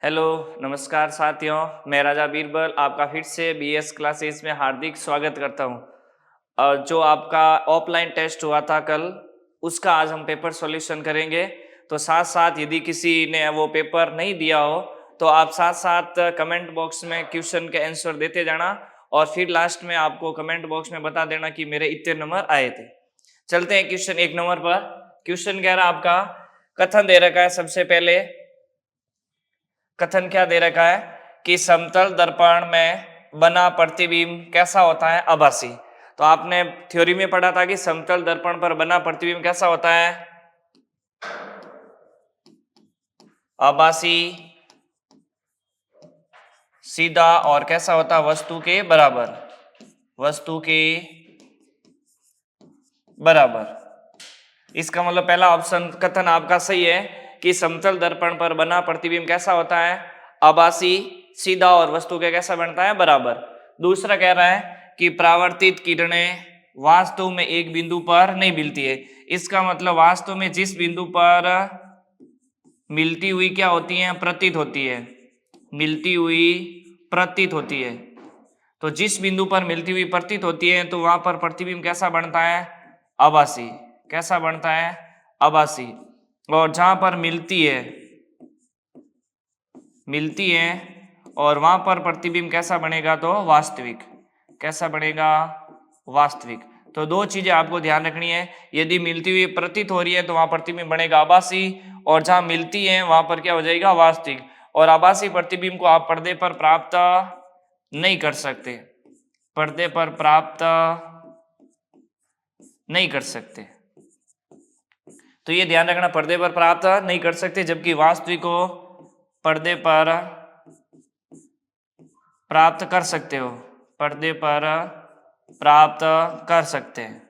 Hello, नमस्कार साथियों। मैं राजा बीरबल आपका फिर से बीएस क्लासेस में हार्दिक स्वागत करता हूं। जो आपका ऑफलाइन टेस्ट हुआ था कल, उसका आज हम पेपर सॉल्यूशन करेंगे। तो साथ साथ यदि किसी ने वो पेपर नहीं दिया हो तो आप साथ साथ कमेंट बॉक्स में क्वेश्चन के आंसर देते जाना और फिर लास्ट में आपको कमेंट बॉक्स में बता देना कि मेरे इतने नंबर आए थे। चलते हैं क्वेश्चन 1 नंबर पर। क्वेश्चन कह रहा आपका कथन दे रखा है। सबसे पहले कथन क्या दे रखा है कि समतल दर्पण में बना प्रतिबिंब कैसा होता है? आभासी। तो आपने थ्योरी में पढ़ा था कि समतल दर्पण पर बना प्रतिबिंब कैसा होता है? आभासी, सीधा और कैसा होता है? वस्तु के बराबर। वस्तु के बराबर। इसका मतलब पहला ऑप्शन कथन आपका सही है कि समतल दर्पण पर बना प्रतिबिंब कैसा होता है? आभासी, सीधा और वस्तु के कैसा बनता है? बराबर। दूसरा कह रहा है कि परावर्तित किरणें वास्तव में एक बिंदु पर नहीं मिलती है। इसका मतलब वास्तव में जिस बिंदु पर मिलती हुई क्या होती है? प्रतीत होती है। मिलती हुई प्रतीत होती है। तो जिस बिंदु पर मिलती हुई प्रतीत होती है तो वहां पर प्रतिबिंब कैसा बनता है? आभासी। कैसा बनता है? आभासी। और जहां पर मिलती है और वहां पर प्रतिबिंब कैसा बनेगा? तो वास्तविक। कैसा बनेगा? वास्तविक। तो दो चीजें आपको ध्यान रखनी है। यदि मिलती हुई प्रतीत हो रही है तो वहां प्रतिबिंब बनेगा आभासी, और जहां मिलती है वहां पर क्या हो जाएगा? वास्तविक। और आभासी प्रतिबिंब को आप पर्दे पर प्राप्त नहीं कर सकते। पर्दे पर प्राप्त नहीं कर सकते। तो ये ध्यान रखना, पर्दे पर प्राप्त नहीं कर सकते, जबकि वास्तविक को पर्दे पर प्राप्त कर सकते हो। पर्दे पर प्राप्त कर सकते हैं।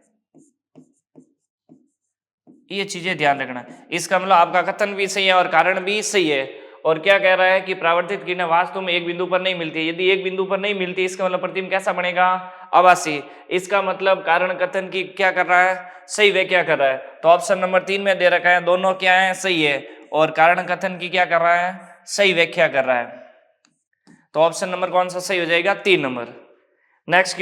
ये चीजें ध्यान रखना। इसका मतलब आपका कथन भी सही है और कारण भी सही है। और क्या कह रहा है कि परावर्तित किरणें वास्तव में एक बिंदु पर नहीं मिलती। यदि एक बिंदु पर नहीं मिलती इसका मतलब प्रतिबिंब कैसा बनेगा? आभासी। इसका मतलब कारण कथन की क्या कर रहा है? सही व्याख्या कर रहा है। तो ऑप्शन नंबर 3 में दे रखा है, दोनों क्या है? सही है। और कारण कथन की क्या कर रहा है? सही व्याख्या कर रहा है। तो ऑप्शन नंबर कौन सा सही हो जाएगा? 3 नंबर। नेक्स्ट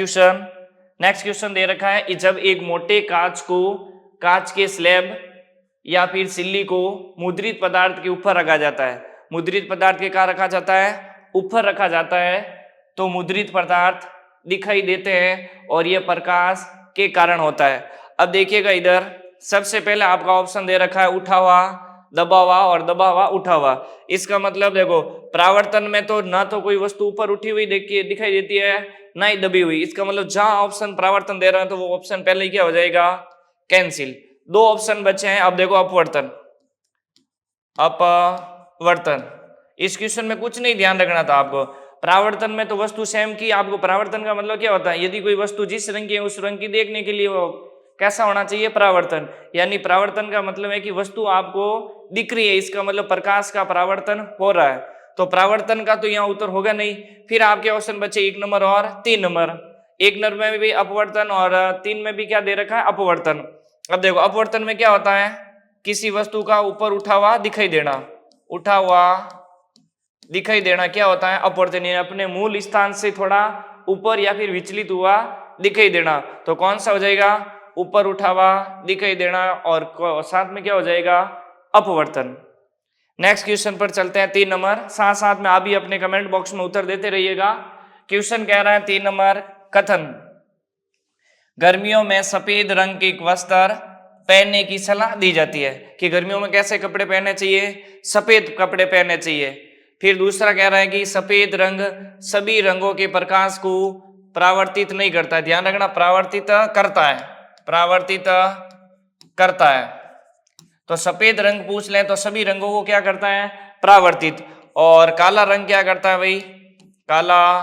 क्वेश्चन दे रखा है कि जब एक मोटे कांच के स्लैब या फिर सिल्ली को मुद्रित पदार्थ के ऊपर रखा जाता है। मुद्रित पदार्थ के कहाँ रखा जाता है? ऊपर रखा जाता है। तो मुद्रित पदार्थ दिखाई देते हैं और यह प्रकाश के कारण होता है। अब देखिएगा इधर, सबसे पहले आपका ऑप्शन दे रखा है उठा हुआ, दबा हुआ और दबा हुआ, उठा हुआ। इसका मतलब देखो, परावर्तन में तो ना तो कोई वस्तु ऊपर उठी हुई देखिए दिखाई देती है, ना ही दबी हुई। इसका मतलब जहां ऑप्शन परावर्तन दे रहा है तो वो ऑप्शन पहले ही क्या हो जाएगा? कैंसिल। दो ऑप्शन बचे हैं। अब देखो, अपवर्तन। अपवर्तन, इस क्वेश्चन में कुछ नहीं ध्यान रखना था आपको। परावर्तन में तो वस्तु सेम की, आपको परावर्तन का मतलब क्या होता है? यदि कोई वस्तु जिस रंग की है उस रंग की देखने के लिए वो कैसा होना चाहिए? परावर्तन। यानी परावर्तन का मतलब है कि वस्तु आपको दिख रही है, इसका मतलब प्रकाश का परावर्तन हो रहा है। तो परावर्तन का तो यहाँ उत्तर होगा नहीं। फिर आपके ऑप्शन बचे 1 नंबर और 3 नंबर। 1 नंबर में भी अपवर्तन और 3 में भी क्या दे रखा है? अपवर्तन। अब देखो, अपवर्तन में क्या होता है? किसी वस्तु का ऊपर उठा हुआ दिखाई देना। उठा हुआ दिखाई देना क्या होता है? अपवर्तन। अपने मूल स्थान से थोड़ा ऊपर या फिर विचलित हुआ दिखाई देना। तो कौन सा हो जाएगा? ऊपर उठा हुआ दिखाई देना, और साथ में क्या हो जाएगा? अपवर्तन। नेक्स्ट क्वेश्चन पर चलते हैं, 3 नंबर। साथ साथ में आप भी अपने कमेंट बॉक्स में उत्तर देते रहिएगा। क्वेश्चन कह रहा है 3 नंबर कथन, गर्मियों में सफेद रंग के वस्त्र पहनने की सलाह दी जाती है। कि गर्मियों में कैसे कपड़े पहनने चाहिए? सफेद कपड़े पहनने चाहिए। फिर दूसरा कह रहा है कि सफेद रंग सभी रंगों के प्रकाश को परावर्तित नहीं करता है। ध्यान रखना, परावर्तित करता है। परावर्तित करता है। तो सफेद रंग पूछ लें तो सभी रंगों को क्या करता है? परावर्तित। और काला रंग क्या करता है भाई? काला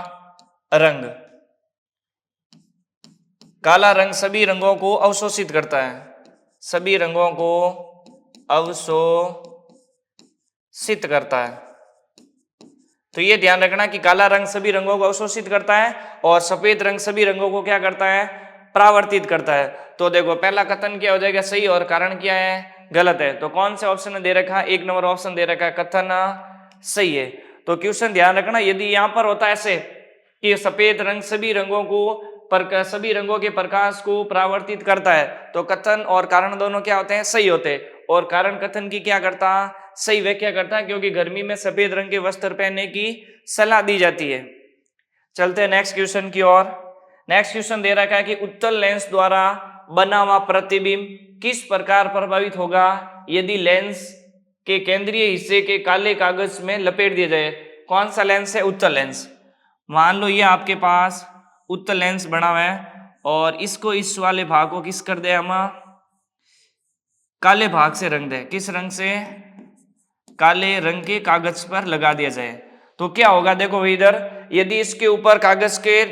रंग, काला रंग सभी रंगों को अवशोषित करता है। सभी रंगों को अवशोषित करता है। तो ये ध्यान रखना कि काला रंग सभी रंगों को अवशोषित करता है और सफेद रंग सभी रंगों को क्या करता है? परावर्तित करता है। तो देखो, पहला कथन क्या हो जाएगा? सही, और कारण क्या है? गलत है। तो कौन से ऑप्शन में दे रखा है? 1 नंबर ऑप्शन दे रखा है, कथन सही है। तो क्वेश्चन ध्यान रखना, यदि यहाँ पर होता ऐसे कि सफेद रंग सभी रंगों के प्रकाश को परावर्तित करता है, तो कथन और कारण दोनों क्या होते हैं, सही होते हैं। और कारण कथन की क्या करता, सही व्याख्या करता है, क्योंकि गर्मी में सफेद रंग के वस्त्र पहनने की सलाह दी जाती है। चलते हैं नेक्स्ट क्वेश्चन की ओर। नेक्स्ट क्वेश्चन दे रखा है कि उत्तल लेंस द्वारा बना हुआ प्रतिबिंब किस प्रकार प्रभावित होगा यदि लेंस के केंद्रीय हिस्से के काले कागज में लपेट दिया जाए। कौन सा लेंस है, उत्तल लेंस। मान लो ये आपके पास उत्तल लेंस बना हुआ है और इसको इस वाले भाग को किस कर दे, हम काले भाग से रंग दे। किस रंग से, काले रंग के कागज पर लगा दिया जाए तो क्या होगा, देखो इधर यदि इसके ऊपर कागज के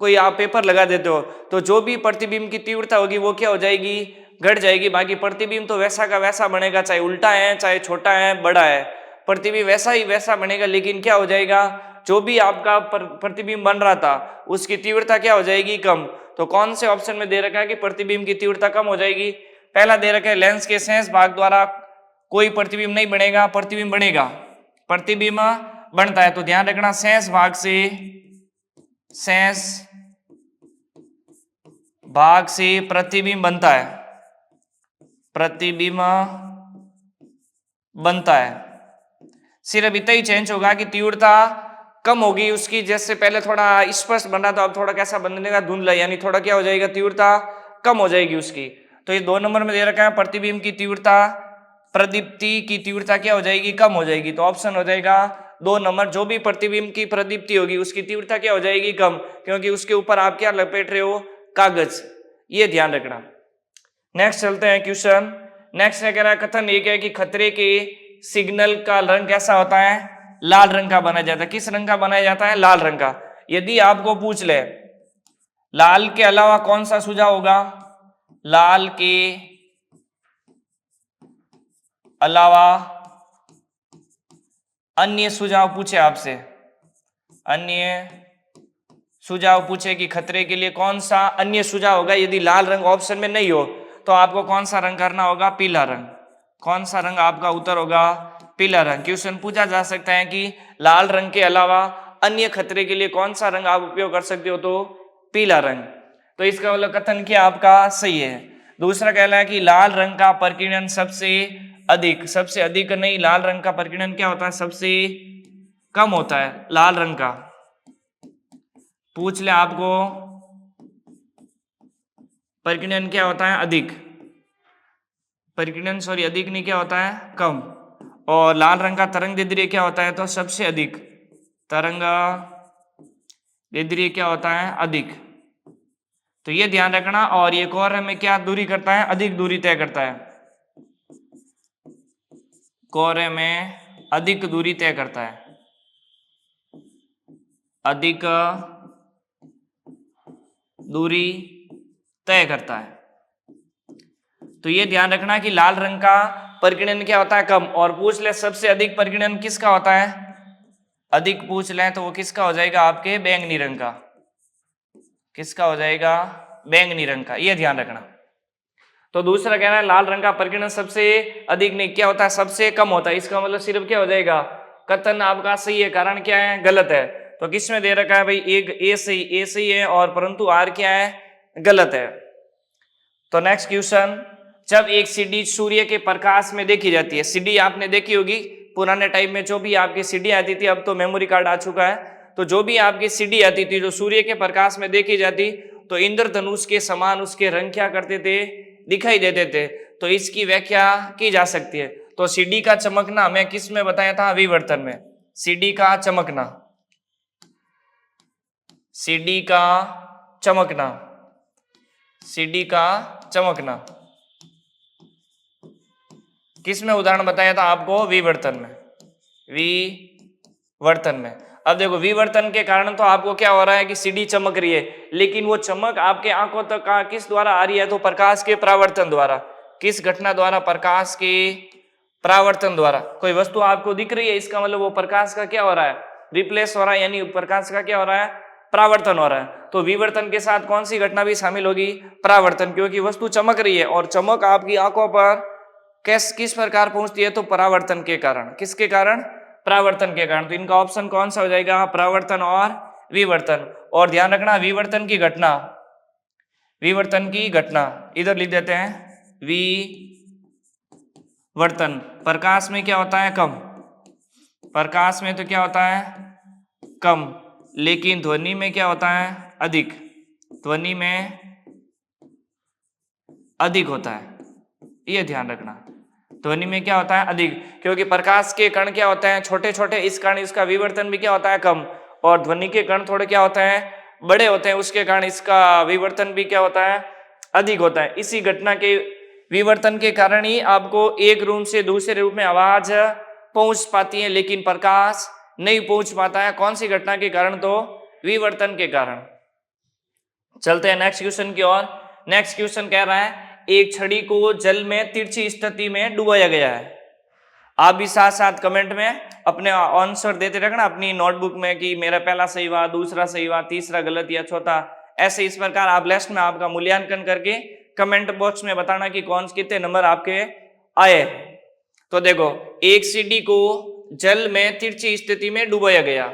कोई आप पेपर लगा देते हो तो जो भी प्रतिबिंब की तीव्रता होगी वो क्या हो जाएगी, घट जाएगी। बाकी प्रतिबिंब तो वैसा का वैसा बनेगा, चाहे उल्टा है चाहे छोटा है बड़ा है, प्रतिबिंब वैसा ही वैसा बनेगा। लेकिन क्या हो जाएगा, जो भी आपका प्रतिबिंब बन रहा था उसकी तीव्रता क्या हो जाएगी, कम। तो कौन से ऑप्शन में दे रखा है कि प्रतिबिंब की तीव्रता कम हो जाएगी। पहला दे रखा है लेंस के शेष भाग द्वारा कोई प्रतिबिंब नहीं बनेगा, प्रतिबिंब बनेगा, प्रतिबिंब बनता है। तो ध्यान रखना, शेष भाग से प्रतिबिंब बनता है, प्रतिबिंब बनता है। सिर्फ इतना ही चेंज होगा कि तीव्रता कम होगी उसकी, जैसे पहले थोड़ा स्पष्ट बन रहा था अब थोड़ा कैसा बनने का, धुंधला, यानी थोड़ा क्या हो जाएगा, तीव्रता कम हो जाएगी उसकी। तो ये 2 नंबर में दे रखा है प्रतिबिंब की तीव्रता, प्रदीप्ति की तीव्रता क्या हो जाएगी, कम हो जाएगी। तो ऑप्शन हो जाएगा 2 नंबर, जो भी प्रतिबिंब की प्रदीप्ति होगी उसकी तीव्रता क्या हो जाएगी, कम, क्योंकि उसके ऊपर आप क्या लपेट रहे हो, कागज। ये ध्यान रखना। नेक्स्ट चलते हैं क्वेश्चन। नेक्स्ट क्या कह रहा है, कथन एक है कि खतरे के सिग्नल का रंग कैसा होता है, लाल रंग का बनाया जाता है। किस रंग का बनाया जाता है, लाल रंग का। यदि आपको पूछ ले लाल के अलावा कौन सा सुझाव होगा, लाल के अलावा अन्य सुझाव पूछे आपसे, अन्य सुझाव पूछे कि खतरे के लिए कौन सा अन्य सुझाव होगा, यदि लाल रंग ऑप्शन में नहीं हो तो आपको कौन सा रंग करना होगा, पीला रंग। कौन सा रंग आपका उत्तर होगा, पीला रंग। क्वेश्चन पूछा जा सकता है कि लाल रंग के अलावा अन्य खतरे के लिए कौन सा रंग आप उपयोग कर सकते हो, तो पीला रंग। तो इसका मतलब कथन क्या आपका सही है। दूसरा कहना है कि लाल रंग का प्रकीर्णन सबसे अधिक नहीं, लाल रंग का प्रकीर्णन क्या होता है, सबसे कम होता है। लाल रंग का पूछ ले आपको प्रकीर्णन क्या होता है, अधिक, प्रकीर्णन सॉरी अधिक नहीं, क्या होता है, कम। और लाल रंग का तरंग दैर्ध्य क्या होता है, तो सबसे अधिक, तरंग दैर्ध्य क्या होता है, अधिक। तो ये ध्यान रखना। और ये कोर में क्या दूरी करता है, अधिक दूरी तय करता है, कोर में अधिक दूरी तय करता है, अधिक दूरी तय करता है। तो ये ध्यान रखना कि लाल रंग का प्रकीर्णन क्या होता है, कम। और पूछ ले सबसे अधिक प्रकीर्णन किसका होता है, अधिक पूछ ले तो वो किसका हो जाएगा, आपके बैंगनी रंग का। किसका हो जाएगा, बैंगनी रंग का। ये ध्यान रखना। तो दूसरा कहना है लाल रंग का प्रकीर्णन सबसे अधिक नहीं, क्या होता है, सबसे कम होता है। इसका मतलब सिर्फ क्या हो जाएगा, कथन आपका सही है, कारण क्या है, गलत है। तो किसमें दे रखा है भाई, एक ए सही है, और परंतु आर क्या है, गलत है। तो नेक्स्ट क्वेश्चन, जब एक सीडी सूर्य के प्रकाश में देखी जाती है, सीडी आपने देखी होगी पुराने टाइम में, जो भी आपकी सीडी आती थी, अब तो मेमोरी कार्ड आ चुका है, तो जो भी आपकी सीडी आती थी जो सूर्य के प्रकाश में देखी जाती, तो इंद्रधनुष के समान उसके रंग क्या करते थे, दिखाई देते थे। तो इसकी व्याख्या की जा सकती है। तो सीडी का चमकना मैं किस में बताया था, विवर्तन में। सीडी का चमकना, सीडी का चमकना, सीडी का चमकना किस में उदाहरण बताया था आपको, विवर्तन में, विवर्तन में। अब देखो विवर्तन के कारण तो आपको क्या हो रहा है कि सीडी चमक रही है, लेकिन वो चमक आपके आंखों तक का किस द्वारा आ रही है, तो प्रकाश के परावर्तन द्वारा। किस घटना द्वारा, प्रकाश के परावर्तन द्वारा। कोई वस्तु आपको दिख रही है, इसका मतलब वो प्रकाश का क्या हो रहा है, रिप्लेस हो रहा है, यानी प्रकाश का क्या हो रहा है, परावर्तन हो रहा है। तो विवर्तन के साथ कौन सी घटना भी शामिल होगी, परावर्तन, क्योंकि वस्तु चमक रही है और चमक आपकी आंखों पर किस प्रकार पहुंचती है, तो परावर्तन के कारण। किसके कारण, परावर्तन के कारण। तो इनका ऑप्शन कौन सा हो जाएगा? परावर्तन और विवर्तन। और ध्यान रखना विवर्तन की घटना, विवर्तन की घटना इधर लिख देते हैं, विवर्तन प्रकाश में क्या होता है? कम। प्रकाश में तो क्या होता है? कम, लेकिन ध्वनि में क्या होता है? अधिक। ध्वनि में अधिक होता है, ये ध्यान रखना। ध्वनि में क्या होता है? अधिक, क्योंकि प्रकाश के कण क्या होते हैं? छोटे छोटे, इस कारण इसका विवर्तन भी क्या होता है? कम। और ध्वनि के कण थोड़े क्या होते हैं? बड़े होते हैं, उसके कारण इसका विवर्तन भी क्या होता है? अधिक होता है। इसी घटना के विवर्तन के कारण ही आपको एक रूम से दूसरे रूम में आवाज पहुंच पाती है, लेकिन प्रकाश नहीं पहुंच पाता है। कौन सी घटना के कारण? तो विवर्तन के कारण। चलते हैं नेक्स्ट क्वेश्चन की ओर। नेक्स्ट क्वेश्चन कह रहा है एक छड़ी को जल में तिरछी स्थिति में डुबाया गया है। आप भी साथ साथ कमेंट में अपने आंसर देते रखना अपनी नोटबुक में कि मेरा पहला सही हुआ, दूसरा सही हुआ, तीसरा गलत या चौथा। ऐसे इस प्रकार आप लास्ट में आपका मूल्यांकन करके कमेंट बॉक्स में बताना कि कौन कितने नंबर आपके आए। तो देखो, एक सीढ़ी को जल में तिरछी स्थिति में डुबाया गया।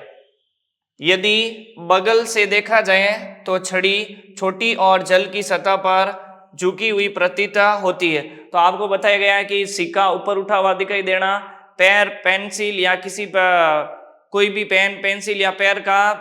यदि बगल से देखा जाए तो छड़ी छोटी और जल की सतह पर झुकी हुई प्रतीत होती है। तो आपको बताया गया है कि सिक्का ऊपर उठा हुआ दिखाई देना, पैर पेंसिल या किसी कोई भी पेन पेंसिल या पैर का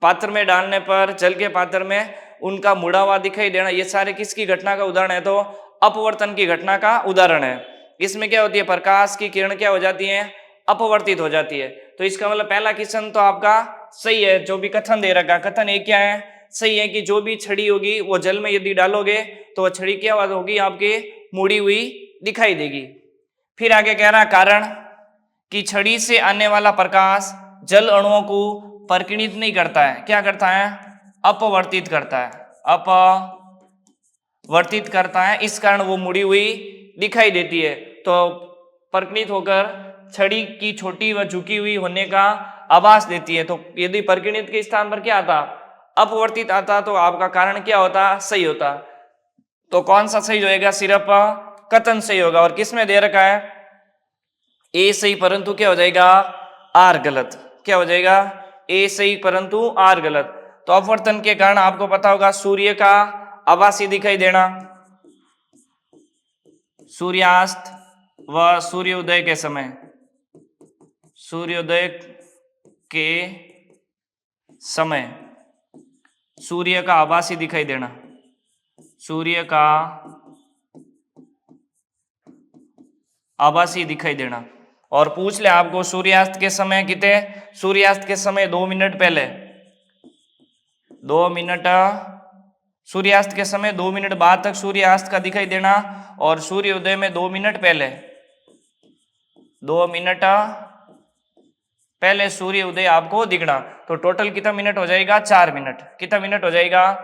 पात्र में डालने पर जल के पात्र में उनका मुड़ा हुआ दिखाई देना, ये सारे किसकी घटना का उदाहरण है? तो अपवर्तन की घटना का उदाहरण है। इसमें क्या होती है? प्रकाश की किरण क्या हो जाती है? अपवर्तित हो जाती है। तो इसका मतलब पहला क्वेश्चन तो आपका सही है। जो भी कथन दे रखा, कथन एक क्या है? सही है कि जो भी छड़ी होगी वो जल में यदि डालोगे तो वो छड़ी क्या होगी? आपकी मुड़ी हुई दिखाई देगी। फिर आगे कह रहा कारण कि छड़ी से आने वाला प्रकाश जल अणुओं को परिकिणित नहीं करता है। क्या करता है? अपवर्तित करता है, अपवर्तित करता है। इस कारण वो मुड़ी हुई दिखाई देती है। तो परिकिणित होकर छड़ी की छोटी व झुकी हुई होने का आभास देती है। तो यदि परिकिणित के स्थान पर क्या आता? अपवर्तित आता, तो आपका कारण क्या होता? सही होता। तो कौन सा सही होएगा? सिर्फ कथन सही होगा। और किसमें दे रखा है? ए सही, परंतु क्या हो जाएगा? आर गलत। क्या हो जाएगा? ए सही परंतु आर गलत। तो अपवर्तन के कारण आपको पता होगा सूर्य का आभासी दिखाई देना, सूर्यास्त व सूर्योदय के समय, सूर्योदय के समय सूर्य का आभासी दिखाई देना, सूर्य का आभासी दिखाई देना। और पूछ ले आपको सूर्यास्त के समय कितने? सूर्यास्त के समय 2 मिनट पहले, 2 मिनट सूर्यास्त के समय 2 मिनट बाद तक सूर्यास्त का दिखाई देना, और सूर्योदय में 2 मिनट पहले, 2 मिनट पहले सूर्य उदय आपको दिखना। तो टोटल कितना मिनट हो जाएगा? 4 मिनट। कितना मिनट हो जाएगा?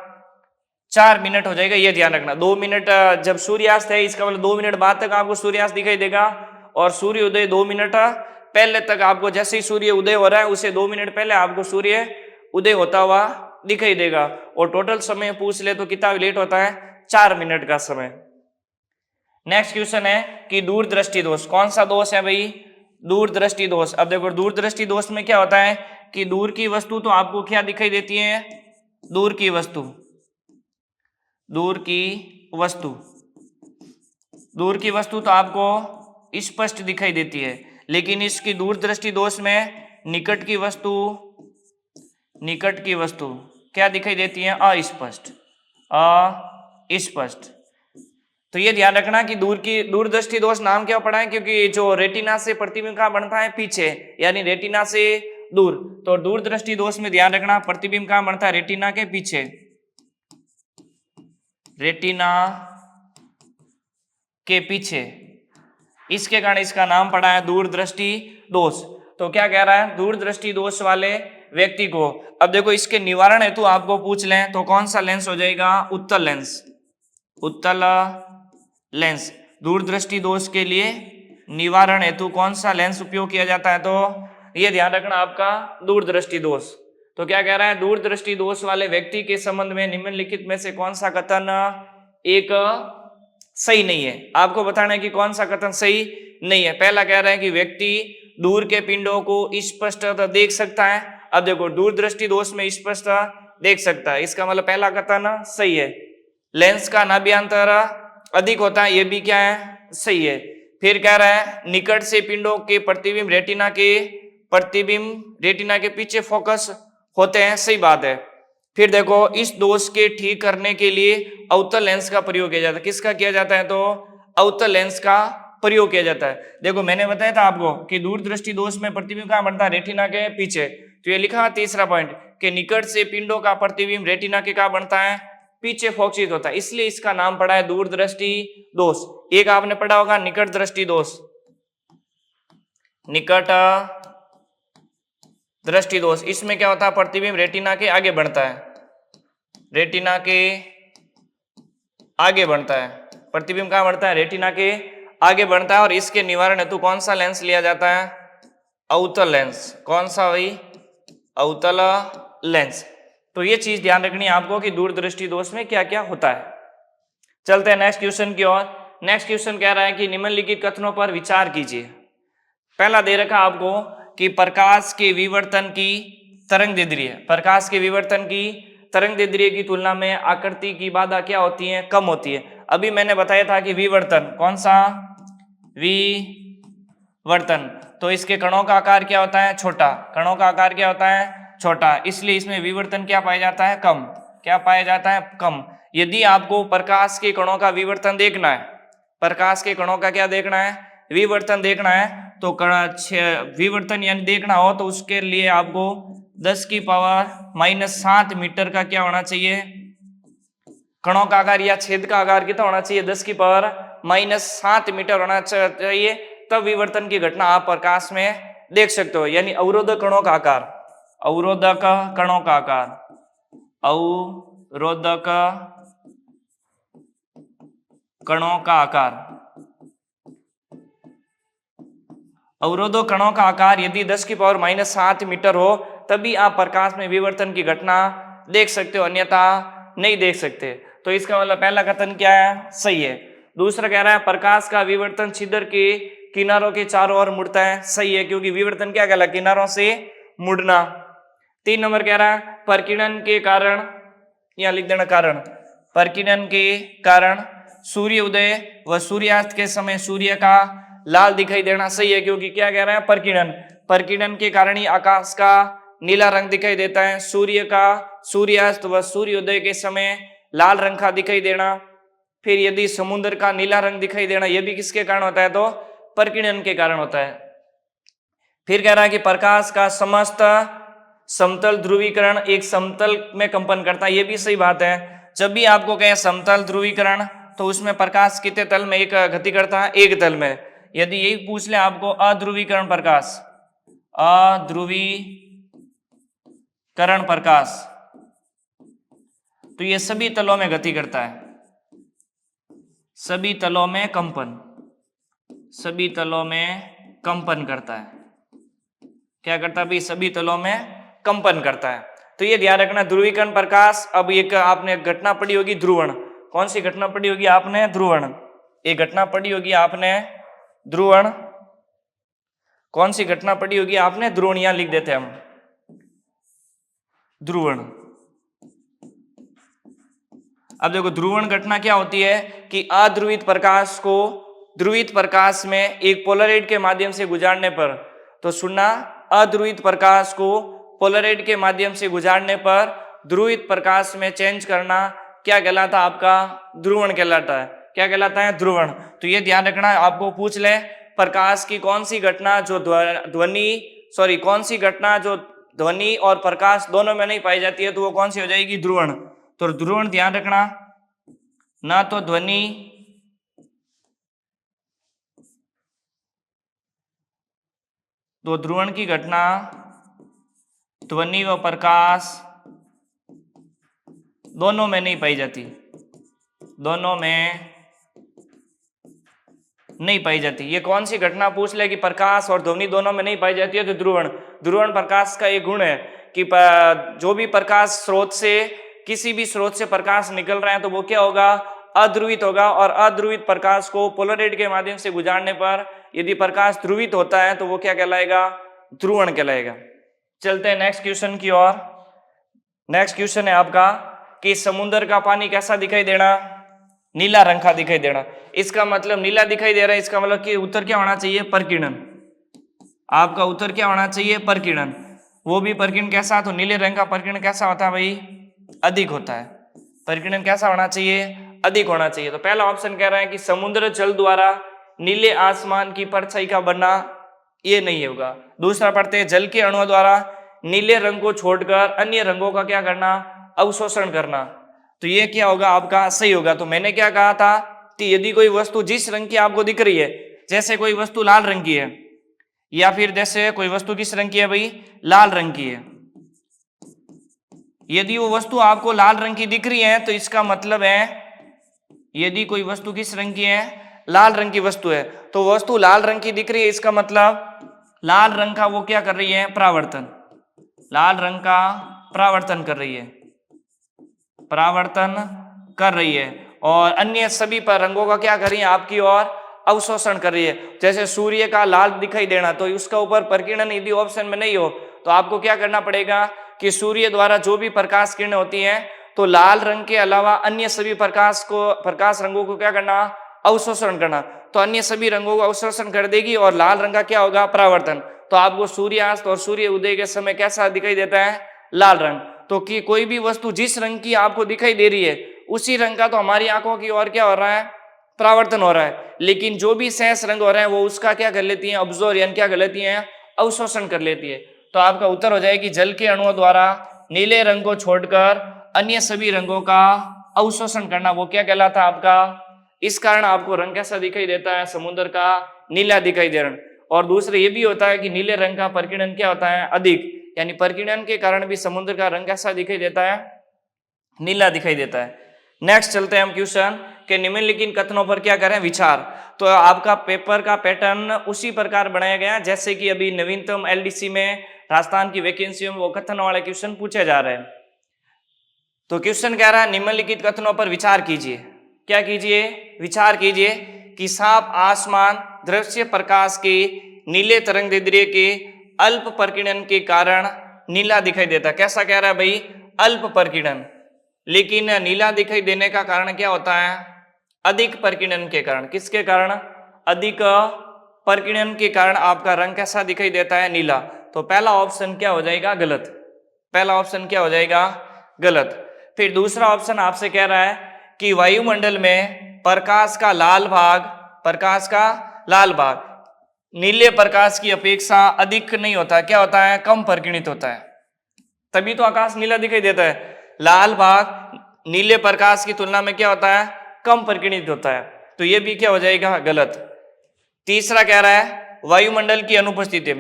4 मिनट हो जाएगा, ये ध्यान रखना। 2 मिनट जब सूर्यास्त है, इसका मतलब 2 मिनट बाद तक आपको सूर्यास्त दिखाई देगा, और सूर्य उदय 2 मिनट पहले तक आपको, जैसे ही सूर्य उदय हो रहा है उसे 2 मिनट पहले आपको सूर्य उदय होता हुआ दिखाई देगा। और टोटल समय पूछ ले तो कितना लेट होता है? 4 मिनट का समय। नेक्स्ट क्वेश्चन है कि दूरदृष्टि दोष। कौन सा दोष है भाई? दूरदृष्टि दोष। अब देखो दूरदृष्टि दोष में क्या होता है कि दूर की वस्तु तो आपको क्या दिखाई देती है? दूर की वस्तु, दूर की वस्तु, दूर की वस्तु तो आपको स्पष्ट दिखाई देती है, लेकिन इसकी दूरदृष्टि दोष में निकट की वस्तु, निकट की वस्तु क्या दिखाई देती है? अस्पष्ट, अस्पष्ट। तो ये ध्यान रखना कि दूरदृष्टि दोष नाम क्या पड़ा है? क्योंकि जो रेटिना से प्रतिबिंब कहाँ बनता है? पीछे, यानी रेटिना से दूर। तो दूरदृष्टि दोष में ध्यान रखना प्रतिबिंब कहाँ बनता है? रेटिना के पीछे, रेटिना के पीछे। इसके कारण इसका नाम पड़ा है दूरदृष्टि दोष। तो क्या कह रहा है? दूरदृष्टि दोष वाले व्यक्ति को, अब देखो इसके निवारण हेतु आपको पूछ लें तो कौन सा लेंस हो जाएगा? उत्तल लेंस, उत्तल लेंस। दूरदृष्टि दोष के लिए निवारण हेतु कौन सा लेंस उपयोग किया जाता है? तो ये ध्यान रखना आपका दूरदृष्टि दोष। तो क्या कह रहा है? दूरदृष्टि दोष वाले व्यक्ति के संबंध में निम्नलिखित में से कौन सा कथन एक सही नहीं है? आपको बताना है कि कौन सा कथन सही नहीं है। पहला कह रहा है कि व्यक्ति दूर के पिंडों को स्पष्टतः देख सकता है। अब देखो दूरदृष्टि दोष में स्पष्टतः देख सकता है, इसका मतलब पहला कथन सही है। लेंस का नाभ्यंतर अधिक होता है, ये भी क्या है, सही है। फिर कह रहा है निकट से पिंडों के प्रतिबिंब रेटिना के पीछे फोकस होते हैं, सही बात है। फिर देखो इस दोष के ठीक करने के लिए अवतल लेंस का प्रयोग किया जाता है। किसका किया जाता है, तो अवतल लेंस का प्रयोग किया जाता है। देखो मैंने बताया था आपको कि दूरदृष्टि दोष में प्रतिबिंब कहाँ बनता है, रेटिना के पीछे। तो ये लिखा तीसरा पॉइंट कि निकट से पिंडों का प्रतिबिंब रेटिना के कहाँ बनता है, पीछे फोकसित होता है, इसलिए इसका नाम पड़ा है दूरदृष्टि दोष। एक आपने पढ़ा होगा निकट दृष्टि दोष, निकट दृष्टि दोष। इसमें क्या होता है, प्रतिबिंब रेटिना के आगे बढ़ता है, रेटिना के आगे बढ़ता है, प्रतिबिंब कहाँ बढ़ता है, रेटिना के आगे बढ़ता है। और इसके निवारण हेतु कौन सा लेंस लिया जाता है, अवतल लेंस। कौन सा भाई, अवतल लेंस। तो ये चीज ध्यान रखनी है आपको कि दूरदृष्टि दोष में क्या क्या होता है। चलते हैं नेक्स्ट क्वेश्चन की ओर। नेक्स्ट क्वेश्चन कह रहा है कि निम्नलिखित कथनों पर विचार कीजिए। पहला दे रखा आपको कि प्रकाश के विवर्तन की तरंगदैर्ध्य, प्रकाश के विवर्तन की तरंगदैर्ध्य की तुलना में आकृति की बाधा क्या होती है, कम होती है। अभी मैंने बताया था कि विवर्तन, कौन सा, विवर्तन, तो इसके कणों का आकार क्या होता है, छोटा, कणों का आकार क्या होता है, छोटा, इसलिए इसमें विवर्तन क्या पाया जाता है, कम। क्या पाया जाता है, कम। यदि आपको प्रकाश के कणों का विवर्तन देखना है, प्रकाश के कणों का क्या देखना है, विवर्तन देखना है, तो विवर्तन यानी देखना हो तो उसके लिए आपको 10⁻⁻7 मीटर का क्या होना चाहिए, कणों का आकार या छेद का आकार कितना होना चाहिए, 10⁻⁻7 मीटर होना चाहिए, तब विवर्तन की घटना आप प्रकाश में देख सकते हो। यानी अवरोधक कणों का आकार, अवरोधक कणों का आकार, अवरोधक कणों का आकार, अवरोधक कणों का आकार यदि 10⁻⁻7 मीटर हो तभी आप प्रकाश में विवर्तन की घटना देख सकते हो, अन्यथा नहीं देख सकते। तो इसका मतलब पहला कथन क्या है, सही है। दूसरा कह रहा है प्रकाश का विवर्तन छिद्र के किनारों के चारों ओर मुड़ता है, सही है, क्योंकि विवर्तन क्या कहला, किनारों से मुड़ना। 3 नंबर कह रहा है प्रकीर्णन के कारण, यहां लिख देना कारण, प्रकीर्णन के कारण सूर्य उदय व सूर्यास्त के समय सूर्य का लाल दिखाई देना, सही है, क्योंकि क्या कह रहा है, प्रकीर्णन, प्रकीर्णन के कारण ही आकाश का नीला रंग दिखाई देता है, सूर्य का सूर्यास्त व सूर्योदय के समय लाल रंग का दिखाई देना। फिर यदि समुद्र का नीला रंग दिखाई देना, यह भी किसके कारण होता है, तो प्रकीर्णन के कारण होता है। फिर कह रहा है कि प्रकाश का समस्त समतल ध्रुवीकरण एक समतल में कंपन करता है, यह भी सही बात है। जब भी आपको कहें समतल ध्रुवीकरण तो उसमें प्रकाश कितने तल में एक गति करता है, एक तल में। यदि यही पूछ ले आपको अध्रुवीकरण प्रकाश, अध्रुवीकरण प्रकाश, तो ये सभी तलों में गति करता है, सभी तलों में कंपन, सभी तलों में कंपन करता है। क्या करता है भाई, सभी तलों में कंपन करता है। तो ये ध्यान रखना ध्रुवीकरण प्रकाश। अब एक आपने घटना पढ़ी होगी ध्रुवण, कौन सी घटना पढ़ी होगी आपने, ध्रुवण। एक घटना पढ़ी होगी आपने ध्रुवण, कौन सी घटना पढ़ी होगी आपने, ध्रुवण, यहां लिख देते हैं हम ध्रुवण। अब देखो ध्रुवण घटना क्या होती है कि अध्रुवित प्रकाश को ध्रुवित प्रकाश में एक पोलराइड के माध्यम से गुजारने पर, तो सुनना, अध्रुवित प्रकाश को पोलराइड के माध्यम से गुजारने पर ध्रुवित प्रकाश में चेंज करना क्या कहलाता है, आपका ध्रुवण कहलाता है। क्या कहलाता है, ध्रुवण। तो ये ध्यान रखना, आपको पूछ ले प्रकाश की कौन सी घटना जो कौन सी घटना जो ध्वनि और प्रकाश दोनों में नहीं पाई जाती है, तो वो कौन सी हो जाएगी, ध्रुवण। तो ध्रुवण ध्यान रखना, ना तो ध्वनि तो ध्रुवण की घटना ध्वनि व प्रकाश दोनों में नहीं पाई जाती, दोनों में नहीं पाई जाती। ये कौन सी घटना पूछ ले कि प्रकाश और ध्वनि दोनों में नहीं पाई जाती है, तो ध्रुवण। ध्रुवण प्रकाश का एक गुण है कि जो भी प्रकाश स्रोत से, किसी भी स्रोत से प्रकाश निकल रहा है तो वो क्या होगा, अध्रुवित होगा, और अध्रुवित प्रकाश को पोलराइड के माध्यम से गुजारने पर यदि प्रकाश ध्रुवित होता है तो वो क्या कहलाएगा? ध्रुवण कहलाएगा। चलते हैं नेक्स्ट क्वेश्चन की ओर। नेक्स्ट क्वेश्चन है आपका कि समुद्र का पानी कैसा दिखाई देना? नीला रंग का दिखाई देना। इसका मतलब नीला दिखाई दे रहा है, इसका मतलब कि उत्तर क्या होना चाहिए? परकिरण। आपका उत्तर क्या होना चाहिए? परकिरण। वो भी परकिरण कैसा? तो नीले रंग का परकिरण कैसा होता है भाई? अधिक होता है। परकिरण कैसा होना चाहिए? अधिक होना चाहिए। तो पहला ऑप्शन कह रहा है कि समुद्र जल द्वारा नीले आसमान की परछाई का बनना, ये नहीं होगा। दूसरा पढ़ते हैं, जल के अणुओं द्वारा नीले रंग को छोड़कर अन्य रंगों का क्या करना? अवशोषण करना। तो ये क्या होगा? आपका सही होगा। तो मैंने क्या कहा था कि यदि कोई वस्तु जिस रंग की आपको दिख रही है, जैसे कोई वस्तु लाल रंग की है, या फिर जैसे कोई वस्तु किस रंग की है भाई? लाल रंग की है। यदि वो वस्तु आपको लाल रंग की दिख रही है तो इसका मतलब है, यदि कोई वस्तु किस रंग की है? लाल रंग की वस्तु है, तो वस्तु लाल रंग की दिख रही है, इसका मतलब लाल रंग का वो क्या कर रही है? प्रावर्तन। लाल रंग का प्रावर्तन कर रही है, परावर्तन कर रही है, और अन्य सभी पर रंगों का क्या कर रही है? आपकी ओर अवशोषण कर रही है। जैसे सूर्य का लाल दिखाई देना, तो उसका ऊपर प्रकीर्णन यदि ऑप्शन में नहीं हो तो आपको क्या करना पड़ेगा कि सूर्य द्वारा जो भी प्रकाश किरणें होती हैं तो लाल रंग के अलावा अन्य सभी प्रकाश रंगों को क्या करना? अवशोषण करना। तो अन्य सभी रंगों को अवशोषण कर देगी और लाल रंग का क्या होगा? परावर्तन। तो आपको सूर्यास्त और सूर्य उदय के समय कैसा दिखाई देता है? लाल रंग। तो कि कोई भी वस्तु जिस रंग की आपको दिखाई दे रही है उसी रंग का तो हमारी आंखों की ओर क्या हो रहा है? परावर्तन हो रहा है। लेकिन जो भी शेष रंग हो रहे हैं वो उसका क्या कर लेती हैं? ऑब्जॉर्व, यानी क्या कर लेती हैं? अवशोषण कर लेती है। तो आपका उत्तर हो जाएगी जल के अणुओं द्वारा नीले रंग को छोड़कर अन्य सभी रंगों का अवशोषण करना, वो क्या कहलाता है आपका? इस कारण आपको रंग कैसा दिखाई देता है? समुद्र का नीला दिखाई दे रहा है। और दूसरे ये भी होता है कि नीले रंग का प्रकीर्णन क्या होता है? अधिक, यानी प्रकीर्णन के कारण भी समुद्र का रंग कैसा दिखाई देता है? नीला दिखाई देता है। नेक्स्ट चलते हैं हम क्वेश्चन के निम्नलिखित कथनों पर क्या करें? विचार। तो आपका पेपर का पैटर्न उसी प्रकार बनाया गया जैसे कि अभी नवीनतम एलडीसी में राजस्थान की वैकेंसी में वो कथन वाले क्वेश्चन पूछे जा रहे हैं। तो क्वेश्चन कह रहा है निम्नलिखित कथनों पर विचार कीजिए। क्या कीजिए? विचार कीजिए कि साफ आसमान दृश्य प्रकाश के नीले तरंगदैर्ध्य के अल्प प्रकीर्णन के कारण नीला दिखाई देता है। कैसा कह रहा है भाई? अल्प प्रकीर्णन। लेकिन नीला दिखाई देने का कारण क्या होता है? अधिक प्रकीर्णन के कारण। किसके कारण? अधिक प्रकीर्णन के कारण आपका रंग कैसा दिखाई देता है? नीला। तो पहला ऑप्शन क्या हो जाएगा? गलत। पहला ऑप्शन क्या हो जाएगा? गलत। फिर दूसरा ऑप्शन आपसे कह रहा है कि वायुमंडल में प्रकाश का लाल भाग नीले प्रकाश की अपेक्षा अधिक नहीं होता। क्या होता है? कम प्रकीर्णित होता है। तभी तो आकाश नीला दिखाई देता है। लाल भाग नीले प्रकाश की तुलना में क्या होता है? कम प्रकीर्णित होता है। तो ये भी क्या हो जाएगा? गलत। तीसरा कह रहा है वायुमंडल की अनुपस्थिति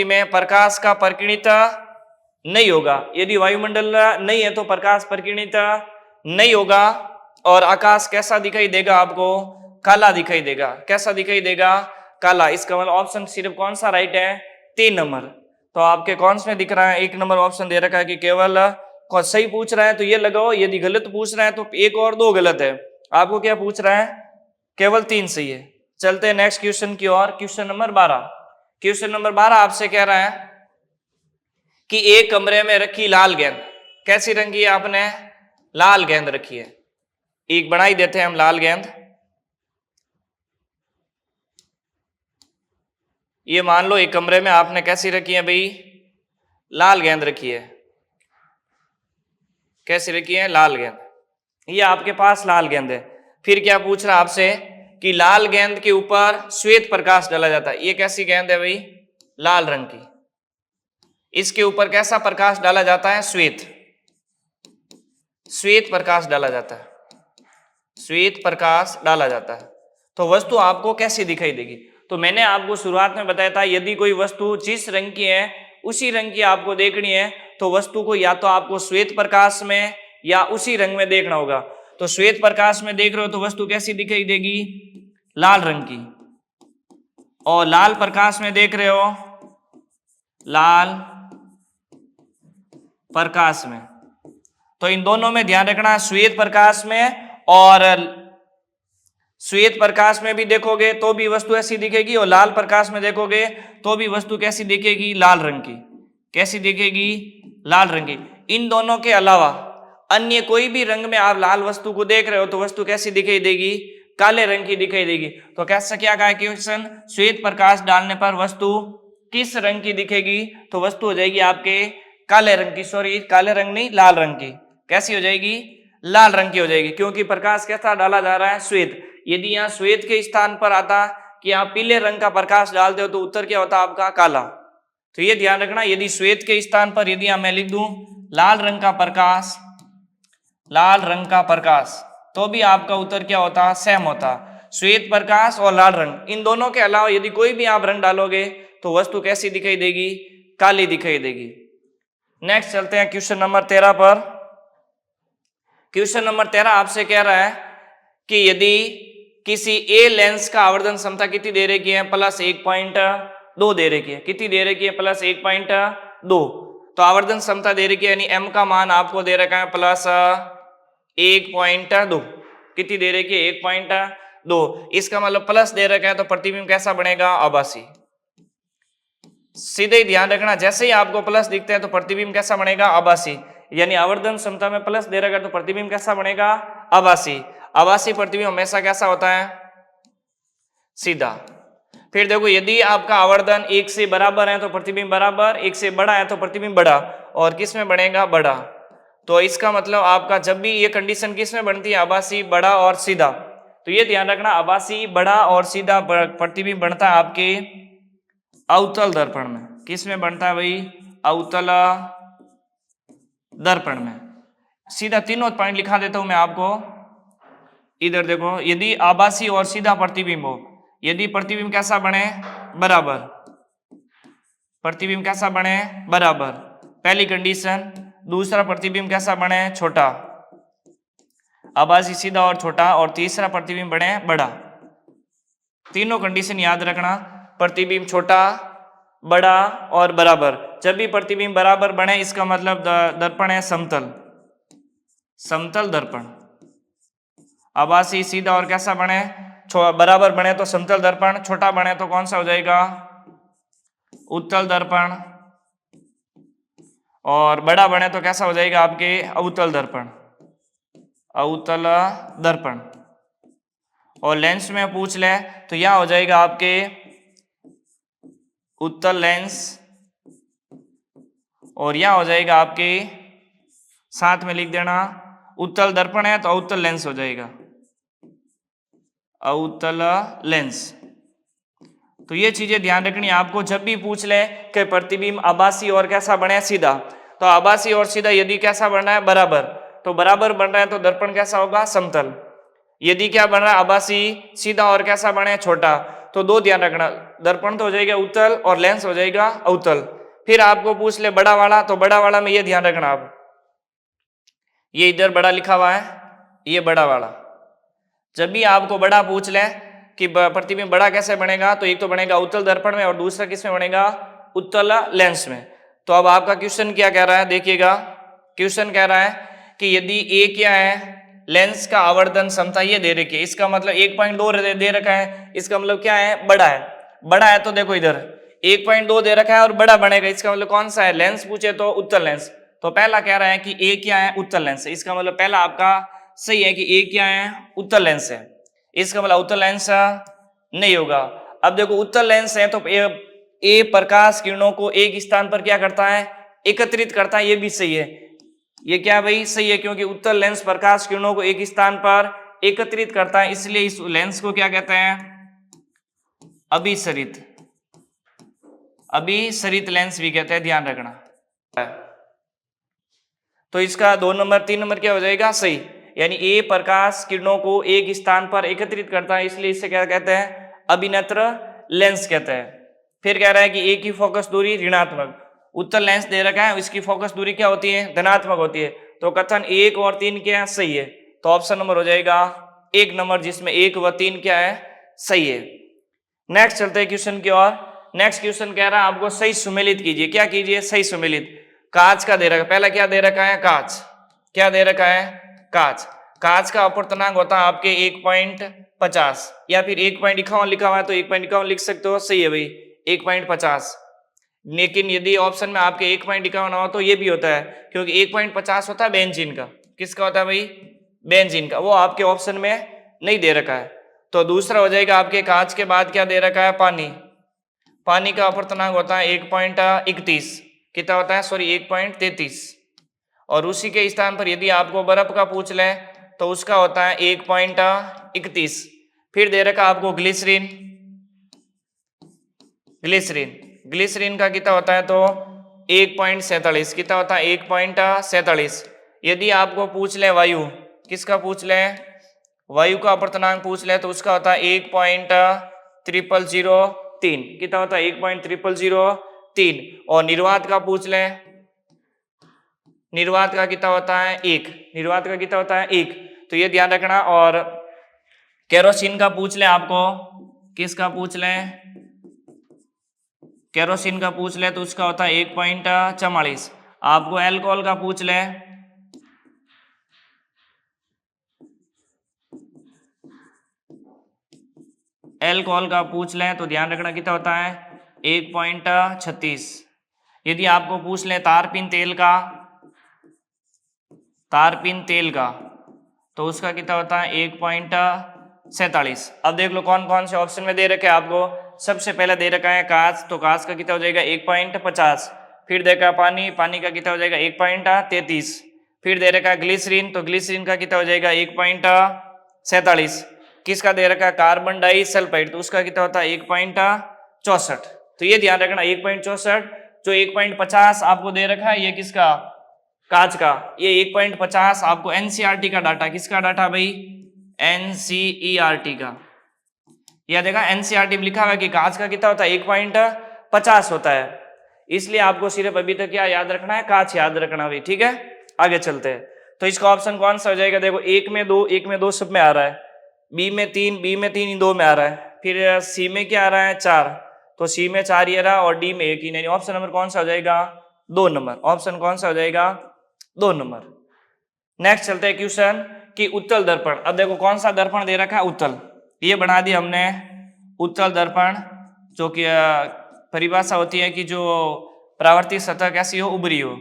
में प्रकाश का प्रकीर्णित नहीं होगा। यदि वायुमंडल नहीं है तो प्रकाश प्रकीर्णित नहीं होगा और आकाश कैसा दिखाई देगा? आपको काला दिखाई देगा। कैसा दिखाई देगा? काला। इसका मतलब ऑप्शन सिर्फ कौन सा राइट है? 3 नंबर। तो आपके कौन से में दिख रहा है? 1 नंबर ऑप्शन दे रखा है कि केवल सही पूछ रहा है तो ये लगाओ, यदि गलत पूछ रहा है तो 1 और 2 गलत है। आपको क्या पूछ रहा है? केवल 3 सही है। चलते हैं नेक्स्ट क्वेश्चन की ओर। Question number 12। क्वेश्चन नंबर 12 आपसे कह रहा है कि एक कमरे में रखी लाल गेंद, कैसी रंगी है? आपने लाल गेंद रखी है। एक बनाई देते हैं हम लाल गेंद। ये मान लो एक कमरे में आपने कैसी रखी है भाई? लाल गेंद रखी है। कैसी रखी है? लाल गेंद। ये आपके पास लाल गेंद है। फिर क्या पूछ रहा आपसे कि लाल गेंद के ऊपर श्वेत प्रकाश डाला जाता है। ये कैसी गेंद है भाई? लाल रंग की। इसके ऊपर कैसा प्रकाश डाला जाता है? श्वेत प्रकाश डाला जाता है। श्वेत प्रकाश डाला जाता है। तो वस्तु आपको कैसी दिखाई देगी? तो मैंने आपको शुरुआत में बताया था यदि कोई वस्तु जिस रंग की है उसी रंग की आपको देखनी है तो वस्तु को या तो आपको श्वेत प्रकाश में या उसी रंग में देखना होगा। तो श्वेत प्रकाश में देख रहे हो तो वस्तु कैसी दिखाई देगी? लाल रंग की। और लाल प्रकाश में देख रहे हो, लाल प्रकाश में, तो इन दोनों में ध्यान रखना, श्वेत प्रकाश में और श्वेत प्रकाश में भी देखोगे तो भी वस्तु ऐसी दिखेगी, और लाल प्रकाश में देखोगे तो भी वस्तु कैसी दिखेगी, लाल रंग की। कैसी दिखेगी, लाल रंग की। इन दोनों के अलावा अन्य कोई भी रंग में आप लाल वस्तु को देख रहे हो तो वस्तु कैसी दिखाई देगी, काले रंग की दिखाई देगी। तो कैसा क्या कहा क्वेश्चन, श्वेत प्रकाश डालने पर वस्तु किस रंग की दिखेगी, तो वस्तु हो जाएगी आपके काले रंग की, सॉरी काले रंग नहीं, लाल रंग की। कैसी हो जाएगी, लाल रंग की हो जाएगी, क्योंकि प्रकाश कैसा डाला जा रहा है, श्वेत। यदि यहाँ श्वेत के स्थान पर आता कि आप पीले रंग का प्रकाश डालते हो तो उत्तर क्या होता आपका, काला। तो ये ध्यान रखना, यदि श्वेत के स्थान पर यदि मैं लिख दूं लाल रंग का प्रकाश, लाल रंग का प्रकाश, तो भी आपका उत्तर क्या होता, सेम होता। श्वेत प्रकाश और लाल रंग, इन दोनों के अलावा यदि कोई भी आप रंग डालोगे तो वस्तु कैसी दिखाई देगी, काली दिखाई देगी। नेक्स्ट चलते हैं क्वेश्चन नंबर 13 पर। क्वेश्चन नंबर 13 आपसे कह रहा है कि यदि किसी ए लेंस का आवर्धन क्षमता कितनी दे रखी है, +1.2 दे रखी है। कितनी दे रखी है, +1.2। तो आवर्धन क्षमता दे रखी है, यानी एम का मान आपको दे रखा है +1.2। कितनी दे रखी है, 1.2। इसका मतलब प्लस दे रखा है तो प्रतिबिंब कैसा बनेगा, आभासी। सीधे ही ध्यान रखना, जैसे ही आपको प्लस दिखता है तो प्रतिबिंब कैसा बनेगा, आभासी। यानी आवर्धन क्षमता में प्लस दे रखा है तो प्रतिबिंब कैसा बनेगा, आभासी। आभासी प्रतिबिंब हमेशा कैसा होता है, सीधा। फिर देखो, यदि आपका आवर्धन 1 से बराबर है तो प्रतिबिंब बराबर, 1 से बड़ा है तो प्रतिबिंब बड़ा, और किस में बनेगा, बड़ा। तो इसका मतलब आपका जब भी ये कंडीशन किस में बनती है, आभासी, बड़ा और सीधा। तो ये ध्यान रखना, आभासी, बड़ा और सीधा प्रतिबिंब बनता है आपके अवतल दर्पण में। किस में बनता है भाई, अवतल दर्पण में। सीधा तीनों पॉइंट लिखा देता हूं मैं आपको। इधर देखो, यदि आभासी और सीधा प्रतिबिंब हो, यदि प्रतिबिंब कैसा बने, बराबर, प्रतिबिंब कैसा बने, बराबर, पहली कंडीशन। दूसरा प्रतिबिंब कैसा बने, छोटा, आभासी, सीधा और छोटा, और तीसरा प्रतिबिंब बने बड़ा। तीनों कंडीशन याद रखना, प्रतिबिंब छोटा, बड़ा और बराबर। जब भी प्रतिबिंब बराबर बने इसका मतलब दर्पण है समतल, समतल दर्पण। आभासी, सीधा और कैसा बने, बराबर बने तो समतल दर्पण, छोटा बने तो कौन सा हो जाएगा, उत्तल दर्पण, और बड़ा बने तो कैसा हो जाएगा आपके अवतल दर्पण, अवतल दर्पण। और लेंस में पूछ ले तो यह हो जाएगा आपके उत्तल लेंस, और यह हो जाएगा आपके, साथ में लिख देना, उत्तल दर्पण है तो अवतल लेंस हो जाएगा, अवतल लेंस। तो ये चीजें ध्यान रखनी है आपको, जब भी पूछ ले कि प्रतिबिंब आभासी और कैसा बने, सीधा। तो आभासी और सीधा यदि कैसा बन रहा है, बराबर, तो बराबर बन रहा है तो दर्पण कैसा होगा, समतल। यदि क्या बन रहा है, आभासी, सीधा और कैसा बने, छोटा, तो दो ध्यान रखना, दर्पण तो हो जाएगा उत्तल और लेंस हो जाएगा अवतल। फिर आपको पूछ ले बड़ा वाला, तो बड़ा वाला में ये ध्यान रखना आप, ये इधर बड़ा लिखा हुआ है, ये बड़ा वाला। जब भी आपको बड़ा पूछ ले कि प्रतिबिंब बड़ा कैसे बनेगा, तो एक तो बनेगा उत्तल दर्पण में और दूसरा किस में बनेगा, उत्तल लेंस में। तो अब आपका क्वेश्चन क्या कह रहा है, देखिएगा, क्वेश्चन कह रहा है कि यदि ए क्या है, लेंस का आवर्धन क्षमता ये दे रखी है, इसका मतलब 1.2 दे रखा है, इसका मतलब क्या है, बड़ा है। बड़ा है तो देखो इधर 1.2 दे रखा है और बड़ा बनेगा, इसका मतलब कौन सा है, लेंस पूछे तो उत्तल लेंस। तो पहला कह रहा है कि ए क्या है, उत्तल लेंस है, इसका मतलब पहला आपका सही है कि ए क्या है, उत्तल लेंस है। इसका मतलब उत्तल लेंस नहीं होगा। अब देखो उत्तल लेंस है तो ए प्रकाश किरणों को एक स्थान पर क्या करता है, एकत्रित करता है, ये भी सही है। ये क्या भाई, सही है, क्योंकि उत्तल लेंस प्रकाश किरणों को एक स्थान पर एकत्रित करता है, इसलिए इस लेंस को क्या कहते हैं, अभिसरित, अभिसरित लेंस भी कहते हैं, ध्यान रखना। तो इसका 2 नंबर 3 नंबर क्या हो जाएगा, सही। यानी ए प्रकाश किरणों को एक स्थान पर एकत्रित करता है, इसलिए इसे क्या कहते हैं, अभिनेत्र लेंस कहते हैं। फिर कह रहा है कि ए की फोकस दूरी ऋणात्मक, उत्तल लेंस दे रखा है, इसकी फोकस दूरी क्या होती है, धनात्मक होती है। तो कथन 1 और 3 क्या है, सही है। तो ऑप्शन नंबर हो जाएगा 1 नंबर, जिसमें 1 व 3 क्या है, सही है। नेक्स्ट चलते हैं क्वेश्चन की ओर। नेक्स्ट क्वेश्चन कह रहा है आपको सही सुमेलित कीजिए। क्या कीजिए, सही सुमेलित। कांच का दे रखा है, पहला क्या दे रखा है, कांच। क्या दे रखा है? कांच। कांच का अपवर्तनांक होता है आपके 1.50 या फिर 1.51 लिखा हुआ है तो 1.51 लिख सकते हो, सही है भाई 1.50। लेकिन यदि ऑप्शन में आपके 1.51 हो तो ये भी होता है, क्योंकि 1.50 होता है बेंजीन का। किसका होता है भाई? बेंजीन का। वो आपके ऑप्शन में नहीं दे रखा है। तो दूसरा हो जाएगा आपके कांच के बाद क्या दे रखा है? पानी। पानी का अपवर्तनांक होता है 1.31। कितना होता है? सॉरी 1.33। और उसी के स्थान पर यदि आपको बर्फ का पूछ लें तो उसका होता है 1.31। फिर दे रखा आपको ग्लिसरीन। ग्लिसरीन ग्लिसरीन का कितना होता है? तो 1.47। कितना होता है? 1.47। यदि आपको पूछ ले वायु, किसका पूछ ले? वायु का अपवर्तनांक पूछ ले तो उसका होता है 1.0003। कितना होता है? 1.0003। और निर्वात का पूछ ले, निर्वात का कितना होता है? 1। निर्वात का कितना होता है? 1। तो ये ध्यान रखना। और केरोसिन का पूछ ले आपको, किसका पूछ ले? केरोसिन का पूछ ले तो उसका होता है 1.44। आपको अल्कोहल का पूछ ले, अल्कोहल का पूछ ले तो ध्यान रखना कितना होता है? 1.36। यदि आपको पूछ ले तारपीन तेल का, तारपीन तेल का तो उसका कितना होता है? 1.47। अब देख लो कौन कौन से ऑप्शन में दे रखे हैं आपको। सबसे पहले दे रखा है कांच, तो कांच का कितना हो जाएगा? 1.50। फिर देखा पानी, पानी का कितना हो जाएगा? 1.33। फिर दे रखा है ग्लिसरीन, तो ग्लिसरीन का कितना हो जाएगा? 1.47। किसका दे रखा है? कार्बन डाइसल्फाइड, तो उसका कितना होता है? 1.64। तो ये ध्यान रखना 1.64। जो 1.50 आपको दे रखा है ये किसका? कांच का। ये 1.50 आपको एनसीईआरटी का डाटा। किसका डाटा भाई? एनसीईआरटी का। यह देखा एनसीईआरटी में लिखा हुआ है कि कांच का कितना होता है? 1.50 होता है। इसलिए आपको सिर्फ अभी तक क्या याद रखना है? कांच याद रखना भाई, ठीक है। आगे चलते हैं। तो इसका ऑप्शन कौन सा हो जाएगा? देखो 1 में 2, 1 में 2 सब में आ रहा है। बी में 3, बी में 3, इन 2 में आ रहा है। फिर सी में क्या आ रहा है? 4, तो सी में 4 ये रहा और डी में 1 ही नहीं। ऑप्शन नंबर कौन सा हो जाएगा? 2 नंबर। ऑप्शन कौन सा हो जाएगा? 2 नंबर। नेक्स्ट चलते हैं क्वेश्चन कि उत्तल दर्पण। अब देखो कौन सा दर्पण दे रखा है? उत्तल। ये बना दिया हमने उत्तल दर्पण, जो कि परिभाषा होती है कि जो परावर्तित सतह कैसी हो? उभरी हो।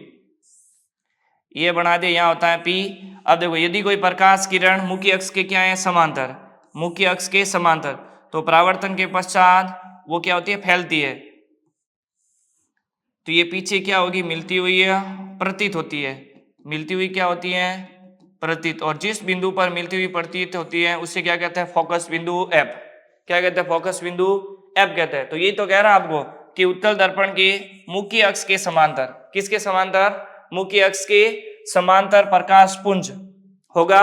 ये बना दिया, यहाँ होता है P। अब देखो यदि कोई प्रकाश किरण मुख्य अक्ष के क्या है? समांतर। मुख्य अक्ष के समांतर, तो परावर्तन के पश्चात वो क्या होती है? फैलती है। तो ये पीछे क्या होगी? मिलती हुई है, प्रतीत होती है। मिलती हुई क्या होती है? प्रतीत। और जिस बिंदु पर मिलती हुई प्रतीत होती है उसे क्या कहते हैं? फोकस बिंदु F। क्या कहते हैं? फोकस बिंदु F कहते हैं। तो ये तो कह रहा है आपको कि उत्तल दर्पण के मुख्य अक्ष के समांतर, किसके समांतर? मुख्य अक्ष के समांतर प्रकाश पुंज होगा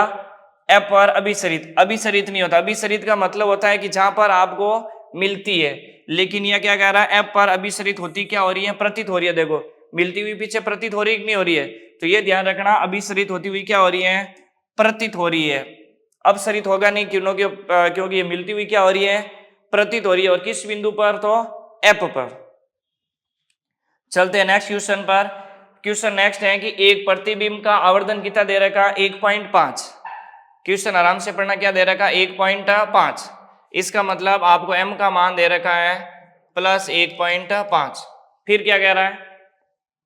F पर अभिसरित। अभिसरित नहीं होता। अभिसरित का मतलब होता है कि जहां पर आपको मिलती है, लेकिन यह क्या कह रहा है? F पर अभिसरित होती क्या हो रही है? प्रतीत हो रही है। देखो मिलती हुई पीछे प्रतीत हो रही है कि नहीं हो रही है? तो ये ध्यान रखना, अभिसरित होती हुई क्या हो रही है? प्रतीत हो रही है। अपसरित होगा नहीं, क्योंकि ये मिलती हुई क्या हो रही है? प्रतीत हो रही है। और किस बिंदु पर? तो F पर। चलते हैं नेक्स्ट क्वेश्चन पर। क्वेश्चन नेक्स्ट है कि एक प्रतिबिंब का आवर्धन कितना दे रखा? 1.5। क्वेश्चन आराम से पढ़ना, क्या दे रखा? 1.5। इसका मतलब आपको m का मान दे रखा है प्लस 1.5। फिर क्या कह रहा है?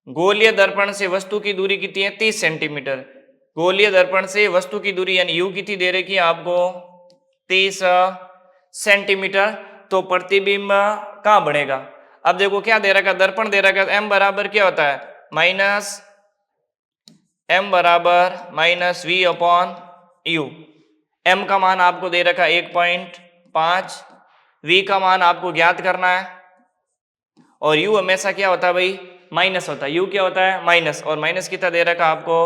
गोलीय दर्पण से वस्तु की दूरी कितनी है? 30 सेंटीमीटर। गोलीय दर्पण से वस्तु की दूरी यानी यू कितनी दे रखी है आपको? 30 सेंटीमीटर। तो प्रतिबिंब कहाँ बनेगा? अब देखो क्या दे रखा? दर्पण दे रखा। m बराबर क्या होता है? m बराबर -v अपॉन u। m का मान आपको दे रखा 1.5, v का मान आपको ज्ञात करना है। और u हमेशा क्या होता है भाई? माइनस होता है। u क्या होता है? माइनस। और माइनस कितना दे रखा आपको?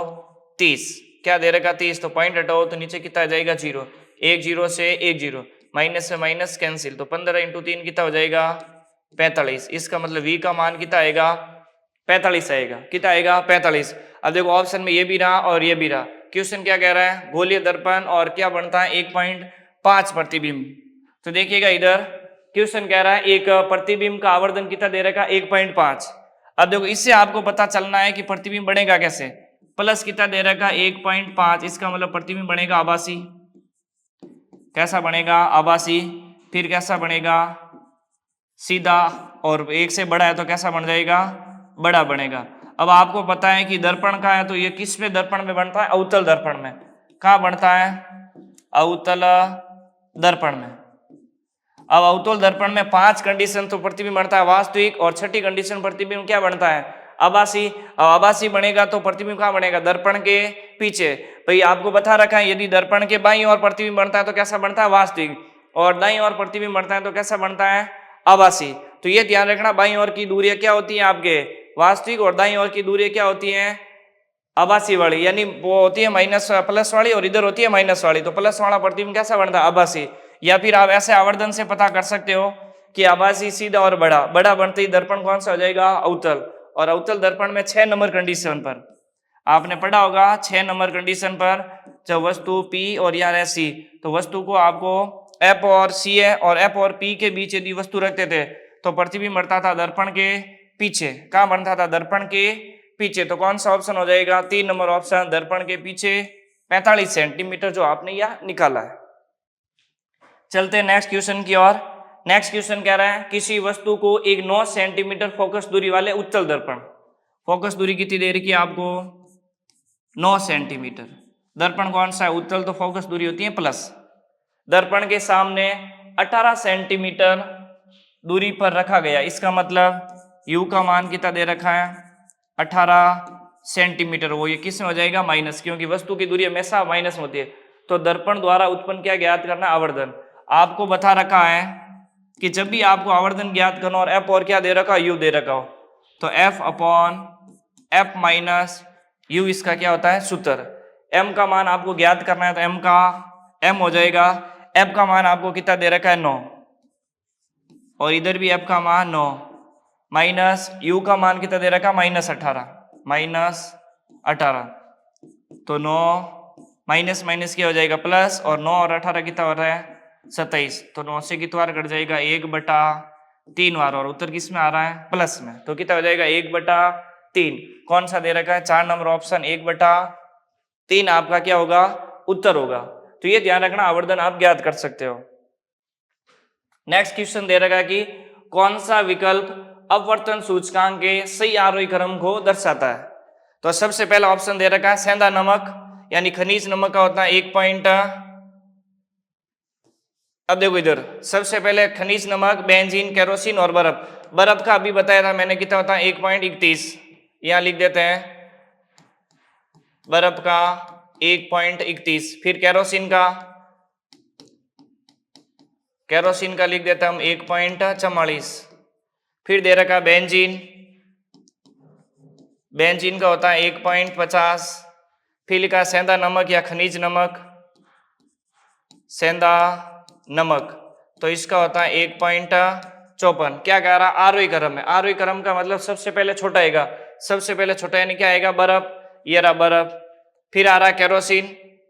30। क्या दे रखा? 30। तो पॉइंट हटाओ तो नीचे कितना आ जाएगा? 0। 1 0 से 1 0, माइनस से माइनस कैंसिल, तो 15 × 3 कितना हो जाएगा? 45। इसका मतलब v का मान कितना आएगा? 45 आएगा। कितना आएगा? 45। अब देखो ऑप्शन में ये भी रहा और ये भी रहा। क्वेश्चन क्या कह रहा है? गोलीय दर्पण और क्या बनता है? 1.5 प्रतिबिंब। तो देखिएगा इधर क्वेश्चन कह रहा है एक प्रतिबिंब का आवर्धन कितना दे रखा? 1.5। अब देखो इससे आपको पता चलना है कि प्रतिबिंब बनेगा कैसे। प्लस कितना दे रखा 1.5, इसका मतलब प्रतिबिंब बनेगा आभासी। कैसा बनेगा? आभासी। फिर कैसा बनेगा? सीधा। और एक से बड़ा है तो कैसा बन जाएगा? बड़ा बनेगा। अब आपको पता है कि दर्पण का है तो ये किस में दर्पण में बनता है? अवतल दर्पण में। कहाँ बनता है? अवतल दर्पण में। अब अवतल दर्पण में 5 कंडीशन तो प्रतिबिंब बनता है वास्तविक, और 6ठी कंडीशन प्रतिबिंब क्या बनता है? आभासी। अब आभासी बनेगा तो प्रतिबिंब कहाँ बनेगा? दर्पण के पीछे। भाई आपको बता रखा है यदि दर्पण के बाईं ओर प्रतिबिंब बनता है तो कैसा बनता है? वास्तविक। और दाईं ओर प्रतिबिंब बनता है तो कैसा बनता है? आभासी। तो ये ध्यान रखना, बाईं ओर की दूरी क्या होती है आपके? वास्तविक, और दाईं ओर की दूरी क्या होती है? आभासी वाली। यानी वो होती है माइनस प्लस वाली, और इधर होती है माइनस वाली। तो प्लस वाला प्रतिबिंब कैसा बनता है? आभासी। या फिर आप ऐसे आवर्धन से पता कर सकते हो कि आभासी, सीधा और बड़ा। बड़ा बनते ही दर्पण कौन सा हो जाएगा? अवतल। और अवतल दर्पण में 6 नंबर कंडीशन पर आपने पढ़ा होगा, 6 नंबर कंडीशन पर जब वस्तु P और या C, तो वस्तु को आपको F और C है, और F और P के बीच यदि वस्तु रखते थे तो प्रतिबिंब बनता था दर्पण के पीछे। कहाँ बनता था? दर्पण के पीछे। तो कौन सा ऑप्शन हो जाएगा? 3 नंबर ऑप्शन, दर्पण के पीछे 45 सेंटीमीटर, जो आपने यह निकाला है। चलते हैं नेक्स्ट क्वेश्चन की ओर। नेक्स्ट क्वेश्चन कह रहा है किसी वस्तु को एक 9 सेंटीमीटर फोकस दूरी वाले उत्तल दर्पण, फोकस दूरी कितनी दे रखी है आपको? 9 सेंटीमीटर। दर्पण कौन सा है? उत्तल, तो फोकस दूरी होती है प्लस। दर्पण के सामने 18 सेंटीमीटर दूरी पर रखा गया। इसका मतलब u का मान कितना दे रखा है? 18 सेंटीमीटर। वो ये किस में हो जाएगा? माइनस, क्योंकि वस्तु की दूरी हमेशा माइनस में होती है। तो दर्पण द्वारा उत्पन्न क्या ज्ञात करना? आवर्धन। आपको बता रखा है कि जब भी आपको आवर्धन ज्ञात करना और f और क्या दे रखा? u दे रखा हो, तो f upon f minus u इसका क्या होता है? सूत्र। m का मान आपको ज्ञात करना है तो m का m हो जाएगा। f का मान आपको कितना दे रखा है? 9, और इधर भी f का मान 9, माइनस u का मान कितना दे रखा? -18, -18। तो 9 माइनस माइनस क्या हो जाएगा? प्लस, और 9 और 18 कितना हो रहा है? 27। तो 9 से कितना बार कट जाएगा? 1/3 बार, और उत्तर किस में आ रहा है? प्लस में। तो कितना हो जाएगा? 1/3। कौन सा दे रखा है? 4 नंबर ऑप्शन, 1/3 आपका क्या होगा? उत्तर होगा। तो ये ध्यान रखना, आवर्धन आप ज्ञात कर सकते हो। नेक्स्ट क्वेश्चन दे रखा है कि कौन सा विकल्प अपवर्तन सूचकांक के सही आरोही क्रम को दर्शाता है? तो सबसे पहला ऑप्शन दे रखा है सेंधा नमक, यानी खनिज नमक का होता है 1 पॉइंट। अब देखो इधर सबसे पहले खनिज नमक, बेंजीन, केरोसिन और बर्फ। बर्फ का अभी बताया था मैंने, कितना होता है? 1.31। यहां लिख देते हैं बर्फ का 1.31। फिर केरोसिन का लिख देते हैं हम 1.44। फिर दे रखा बेंजीन, बेंजीन का होता है 1.50। फिर लिखा सेंधा नमक या खनिज नमक, सेंधा नमक, तो इसका होता है 1.54। क्या कह रहा? आरोही क्रम है। आरोही क्रम का मतलब सबसे पहले छोटा आएगा, सबसे पहले छोटा यानी क्या आएगा? बर्फ। ये रहा बर्फ। फिर आ रहा केरोसिन,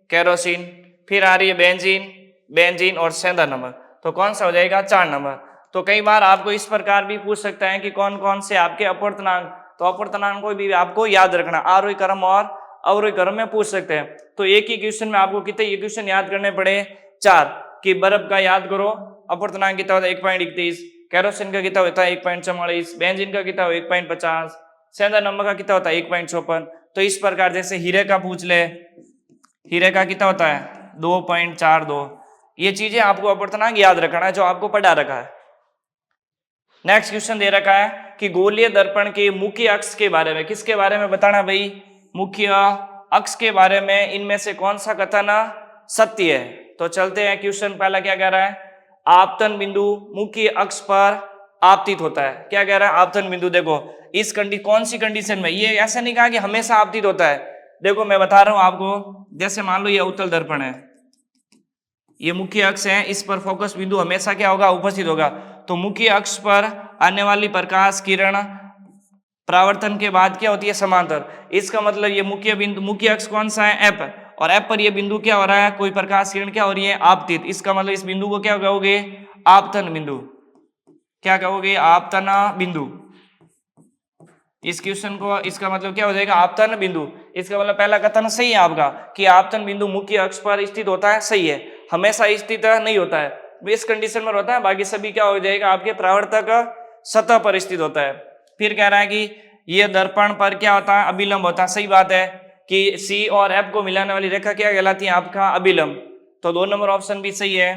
केरोसिन। फिर आ रही है बेंजीन, बेंजीन और सेंधा नमक। तो कौन सा हो जाएगा? 4 नंबर। तो कई बार आपको इस प्रकार भी पूछ सकता है कि कौन कौन से आपके अपवर्तनांक, तो अपवर्तनांक को भी आपको याद रखना, आरोही क्रम और अवरोही क्रम में पूछ सकते हैं। तो एक ही क्वेश्चन में आपको कितने इक्वेशन याद करने पड़े? 4। कि बर्फ का याद करो, अपवर्तनांक कितना होता है? 1.31। केरोसिन का कितना होता है? 1.44। बेंजीन का कितना? 1.50। सेंधा नमक का कितना होता है? 1.54। तो इस प्रकार जैसे हीरे का पूछ ले, हीरे का कितना होता है? 2.42। ये चीजें आपको अपवर्तनांक याद रखना है जो आपको पढ़ा रखा है। नेक्स्ट क्वेश्चन दे रखा है कि गोलीय दर्पण के मुख्य अक्ष के बारे में, किसके बारे में बताना भाई? मुख्य अक्ष के बारे में इनमें से कौन सा कथन सत्य है? तो चलते हैं क्वेश्चन पहला क्या कह रहा है? आपतन बिंदु मुख्य अक्ष पर आपतित होता है। क्या कह रहा है? आपतन बिंदु। देखो इस कौन सी कंडीशन में? ये ऐसा नहीं कहा कि हमेशा आपतित होता है। देखो मैं बता रहा हूं आपको, जैसे मान लो ये अवतल दर्पण है, ये मुख्य अक्ष है, इस पर फोकस बिंदु हमेशा क्या होगा? उपस्थित होगा। तो मुख्य अक्ष पर आने वाली प्रकाश किरण परावर्तन के बाद क्या होती है? समांतर। इसका मतलब ये मुख्य बिंदु, मुख्य अक्ष कौन सा है? एफ, और एफ पर ये बिंदु क्या हो रहा है? कोई प्रकाश किरण क्या हो रही है? आपतित। इसका मतलब इस बिंदु को क्या कहोगे? आपतन बिंदु। क्या कहोगे? आपतन बिंदु। इस क्वेश्चन को, इसका मतलब क्या हो जाएगा? आपतन बिंदु। इसका मतलब पहला कथन सही है आपका कि आपतन बिंदु मुख्य अक्ष पर स्थित होता है, सही है। हमेशा स्थित नहीं होता है, इस कंडीशन में होता है, बाकी सभी क्या हो जाएगा आपके परावर्तक सतह पर स्थित होता है। फिर कह रहा है कि ये दर्पण पर क्या होता है, अभिलंब होता है। सही बात है कि सी और एफ को मिलाने वाली रेखा क्या कहलाती है आपका, अभिलंब। तो 2 नंबर ऑप्शन भी सही है।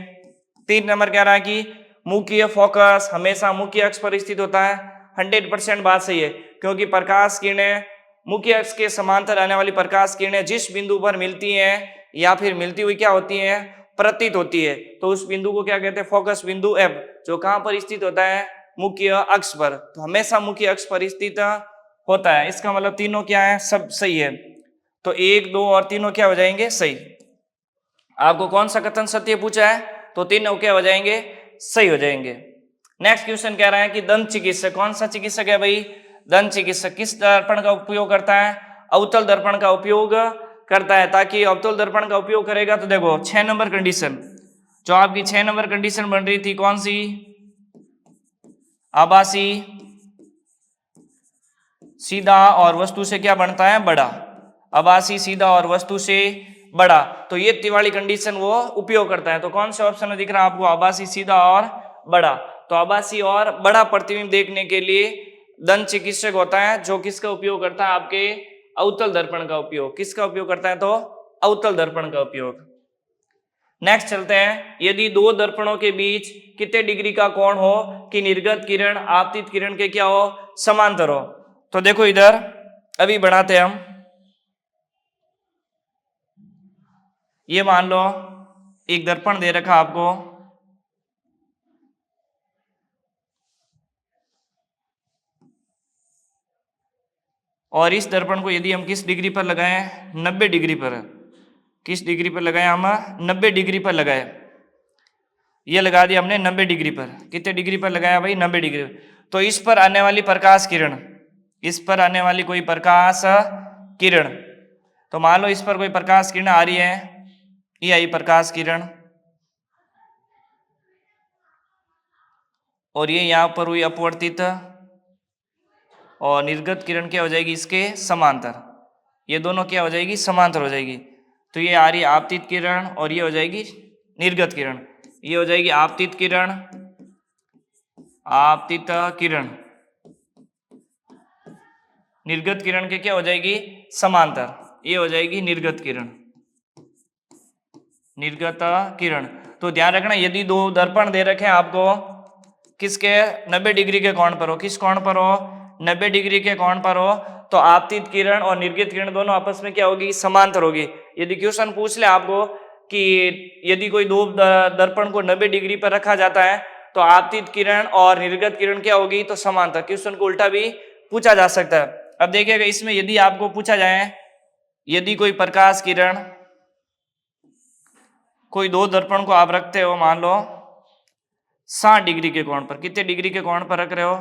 3 नंबर कह रहा है कि मुख्य फोकस हमेशा मुख्य अक्ष पर स्थित होता है। 100% बात सही है, क्योंकि प्रकाश किरणें मुख्य अक्ष के समांतर आने वाली प्रकाश किरणें जिस बिंदु पर मिलती हैं या फिर मिलती हुई क्या होती है, प्रतीत होती है, तो उस बिंदु को क्या कहते हैं, फोकस बिंदु एफ, जो कहां पर स्थित होता है, मुख्य अक्ष पर। तो हमेशा मुख्य अक्ष पर स्थित होता है। इसका मतलब तीनों क्या है, सब सही है। तो 1, 2 और तीनों क्या हो जाएंगे, सही। आपको कौन सा कथन सत्य पूछा है, तो तीनों क्या हो जाएंगे, सही हो जाएंगे। नेक्स्ट क्वेश्चन कह रहा है कि दंत चिकित्सक, कौन सा चिकित्सक है भाई, दंत चिकित्सक किस दर्पण का उपयोग करता है, अवतल दर्पण का उपयोग करता है। ताकि अवतल दर्पण का उपयोग करेगा तो देखो 6 नंबर कंडीशन, जो आपकी 6 नंबर कंडीशन बन रही थी, कौन सी, आभासी, सीधा और वस्तु से क्या बनता है, बड़ा। आभासी, सीधा और वस्तु से बड़ा, तो ये तिवाड़ी कंडीशन वो उपयोग करता है। तो कौन से ऑप्शन में दिख रहा है आपको, आभासी, सीधा और बड़ा। तो आभासी और बड़ा प्रतिबिंब देखने के लिए दंत चिकित्सक होता है, जो किसका उपयोग करता है, आपके अवतल दर्पण का उपयोग। किसका उपयोग करता है, तो अवतल दर्पण का उपयोग। नेक्स्ट चलते हैं, यदि 2 दर्पणों के बीच कितने डिग्री का कोण हो कि निर्गत किरण आपतित किरण के क्या हो, समांतर हो। तो देखो इधर अभी बढ़ाते हैं हम, ये मान लो एक दर्पण दे रखा आपको, और इस दर्पण को यदि हम किस डिग्री पर लगाएं, 90 डिग्री पर। किस डिग्री पर लगाएं हम, 90 डिग्री पर लगाए। ये लगा दिया हमने 90 डिग्री पर। कितने डिग्री पर लगाया भाई, 90 डिग्री। तो इस पर आने वाली प्रकाश किरण, इस पर आने वाली कोई प्रकाश किरण, तो मान लो इस पर कोई प्रकाश किरण आ रही है, ये आई प्रकाश किरण, और ये यहां पर हुई अपवर्तित, और निर्गत किरण क्या हो जाएगी, इसके समांतर। ये दोनों क्या हो जाएगी, समांतर हो जाएगी। तो ये आ रही है आपतित किरण और ये हो जाएगी निर्गत किरण। ये हो जाएगी आपतित किरण, आपतित किरण, निर्गत किरण के क्या हो जाएगी, समांतर। ये हो जाएगी निर्गत किरण, निर्गत किरण। तो ध्यान रखना, यदि 2 दर्पण दे रखे हैं आपको, किसके 90 डिग्री के कोण पर हो, किस कोण पर हो, 90 डिग्री के कोण पर हो, तो आपतित किरण और निर्गत किरण दोनों आपस में क्या होगी, समांतर होगी। यदि क्वेश्चन पूछ ले आपको कि यदि कोई 2 दर्पण को 90 डिग्री पर रखा जाता है तो आपतित किरण और निर्गत किरण क्या होगी, तो समांतर। क्वेश्चन को उल्टा भी पूछा जा सकता है। अब देखिएगा, इसमें यदि आपको पूछा जाए, यदि कोई प्रकाश किरण, कोई 2 दर्पण को आप रखते हो, मान लो 60 डिग्री के कोण पर। कितने डिग्री के कोण पर रख रहे हो,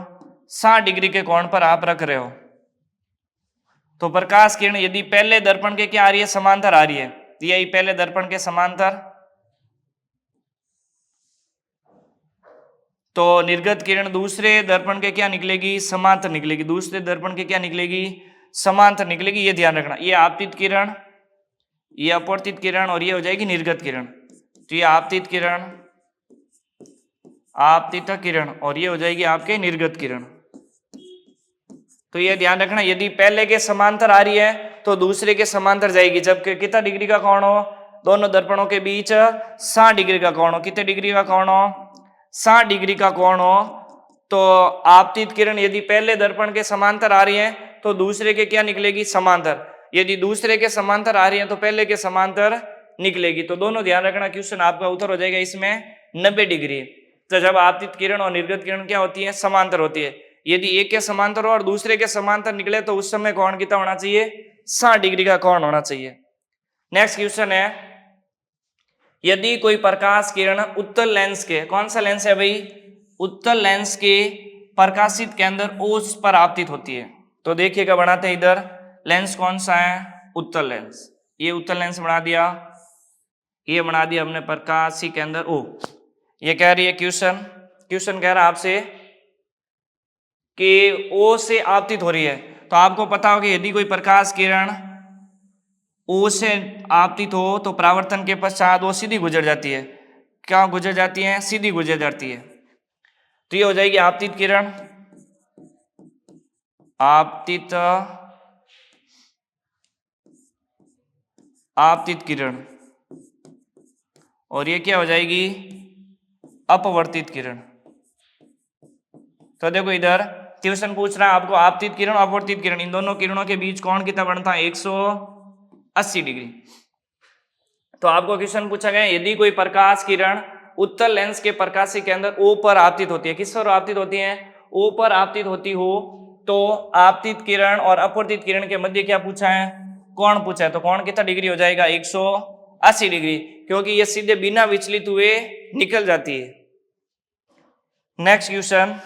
60 डिग्री के कोण पर आप रख रहे हो। तो प्रकाश किरण यदि पहले दर्पण के क्या आ रही है, समांतर आ रही है, यही पहले दर्पण के समांतर, तो निर्गत किरण दूसरे दर्पण के क्या निकलेगी, समांतर निकलेगी। दूसरे दर्पण के क्या निकलेगी, समांतर निकलेगी। ये ध्यान रखना, ये आपतित किरण, ये अपवर्तित किरण, और ये हो जाएगी निर्गत किरण। तो ये आपतित किरण, आपतित किरण, और ये हो जाएगी आपके निर्गत किरण। तो ये ध्यान रखना, यदि पहले के समांतर आ रही है तो दूसरे के समांतर जाएगी। जबकि कितना डिग्री का कोण हो, दोनों दर्पणों के बीच 60 डिग्री का कोण हो। कितने डिग्री का कोण हो, 60 डिग्री का कोण हो, तो आपतित किरण यदि पहले दर्पण के समांतर आ रही है तो दूसरे के क्या निकलेगी, समांतर। यदि दूसरे के समांतर आ रही है तो पहले के समांतर निकलेगी। तो दोनों ध्यान रखना, क्वेश्चन आपका उत्तर हो जाएगा इसमें 90 डिग्री। तो जब आपतित किरण और निर्गत किरण क्या होती है, समांतर होती है। यदि एक के समांतर हो और दूसरे के समांतर निकले तो उस समय कोण कितना होना चाहिए, 60 डिग्री का कोण होना चाहिए। नेक्स्ट क्वेश्चन है, यदि कोई प्रकाश किरण उत्तल लेंस के, कौन सा लेंस है भाई, उत्तल लेंस के प्रकाशित केंद्र ओस पर आपतित होती है। तो देखिएगा, बनाते हैं इधर, लेंस कौन सा है, उत्तल लेंस। ये उत्तल लेंस बना दिया, ये बना दिया हमने प्रकाशी केंद्र ओ। ये कह रही है क्वेश्चन कह रहा है आपसे कि ओ से आपतित हो रही है। तो आपको पता होगा यदि कोई प्रकाश किरण ओ से आपतित हो तो परावर्तन के पश्चात वो सीधी गुजर जाती है। क्या गुजर जाती है? सीधी गुजर जाती है। तो ये हो जाएगी आपतित किरण, आपतित आपतित किरण। और ये क्या हो जाएगी? अपवर्तित किरण। तो देखो इधर क्वेश्चन पूछ रहा है आपको आपतित किरण और अपवर्तित किरण, इन दोनों किरणों के बीच कोण कितना बनता है? 180 डिग्री। तो आपको क्वेश्चन पूछा गया यदि कोई प्रकाश किरण उत्तल लेंस के प्रकाशी के अंदर O पर आपतित होती है, किस पर आपतित होती है? O पर आपतित होती हो तो आपतित किरण और अपवर्तित किरण के मध्य क्या पूछा है? कोण पूछा है। तो कोण कितना डिग्री हो जाएगा? 180 डिग्री, क्योंकि ये सीधे बिना विचलित हुए निकल जाती है। नेक्स्ट क्वेश्चन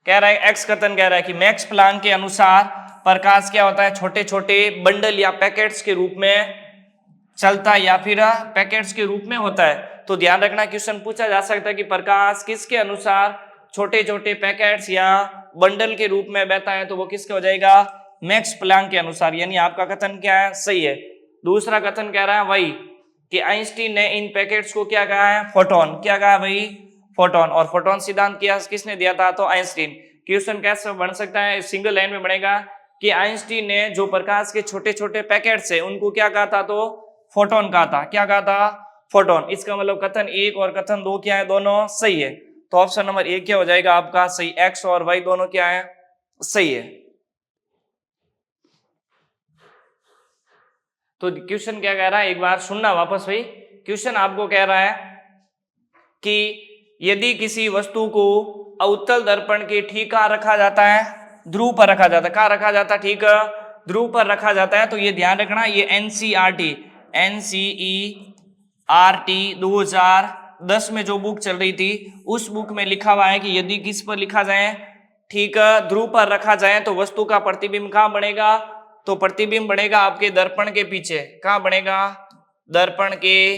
कह रहा है, एक्स कथन कह रहा है कि मैक्स प्लांक के अनुसार प्रकाश क्या होता है? छोटे छोटे बंडल या पैकेट्स के रूप में चलता है या फिर पैकेट्स के रूप में होता है। तो ध्यान रखना क्वेश्चन पूछा जा सकता है कि प्रकाश किसके अनुसार छोटे छोटे पैकेट्स या बंडल के रूप में बहता है, तो वो किसके हो जाएगा? मैक्स प्लांक के अनुसार। यानी आपका कथन क्या है? सही है। दूसरा कथन कह रहा है वही कि आइंस्टीन ने इन पैकेट्स को क्या कहा है? फोटोन। क्या कहा भाई? फोटोन। और फोटोन सिद्धांत किसने दिया था? तो आइंस्टीन। क्वेश्चन कैसे बन सकता है? सिंगल लाइन में बनेगा कि आइंस्टीन ने जो प्रकाश के छोटे छोटे पैकेट्स है उनको क्या कहा था? तो फोटोन कहा था। क्या कहा था? फोटोन। इसका मतलब कथन 1 और कथन 2 क्या है? दोनों सही है। तो ऑप्शन नंबर 1 क्या हो जाएगा आपका? सही। एक्स और वाई दोनों क्या है? सही है। तो क्वेश्चन क्या कह रहा है? एक बार सुनना वापस भाई। क्वेश्चन आपको कह रहा है कि यदि किसी वस्तु को अवतल दर्पण के ठीक कहाँ रखा जाता है? ध्रुव पर रखा जाता है। कहाँ रखा जाता है? ठीक ध्रुव पर रखा जाता है। तो ये ध्यान रखना, ये एनसीईआरटी 2010 में जो बुक चल रही थी उस बुक में लिखा हुआ है कि यदि किस पर लिखा जाए? ठीक ध्रुव पर रखा जाए तो वस्तु का प्रतिबिंब कहाँ बनेगा? तो प्रतिबिंब बनेगा आपके दर्पण के पीछे। कहाँ बनेगा? दर्पण के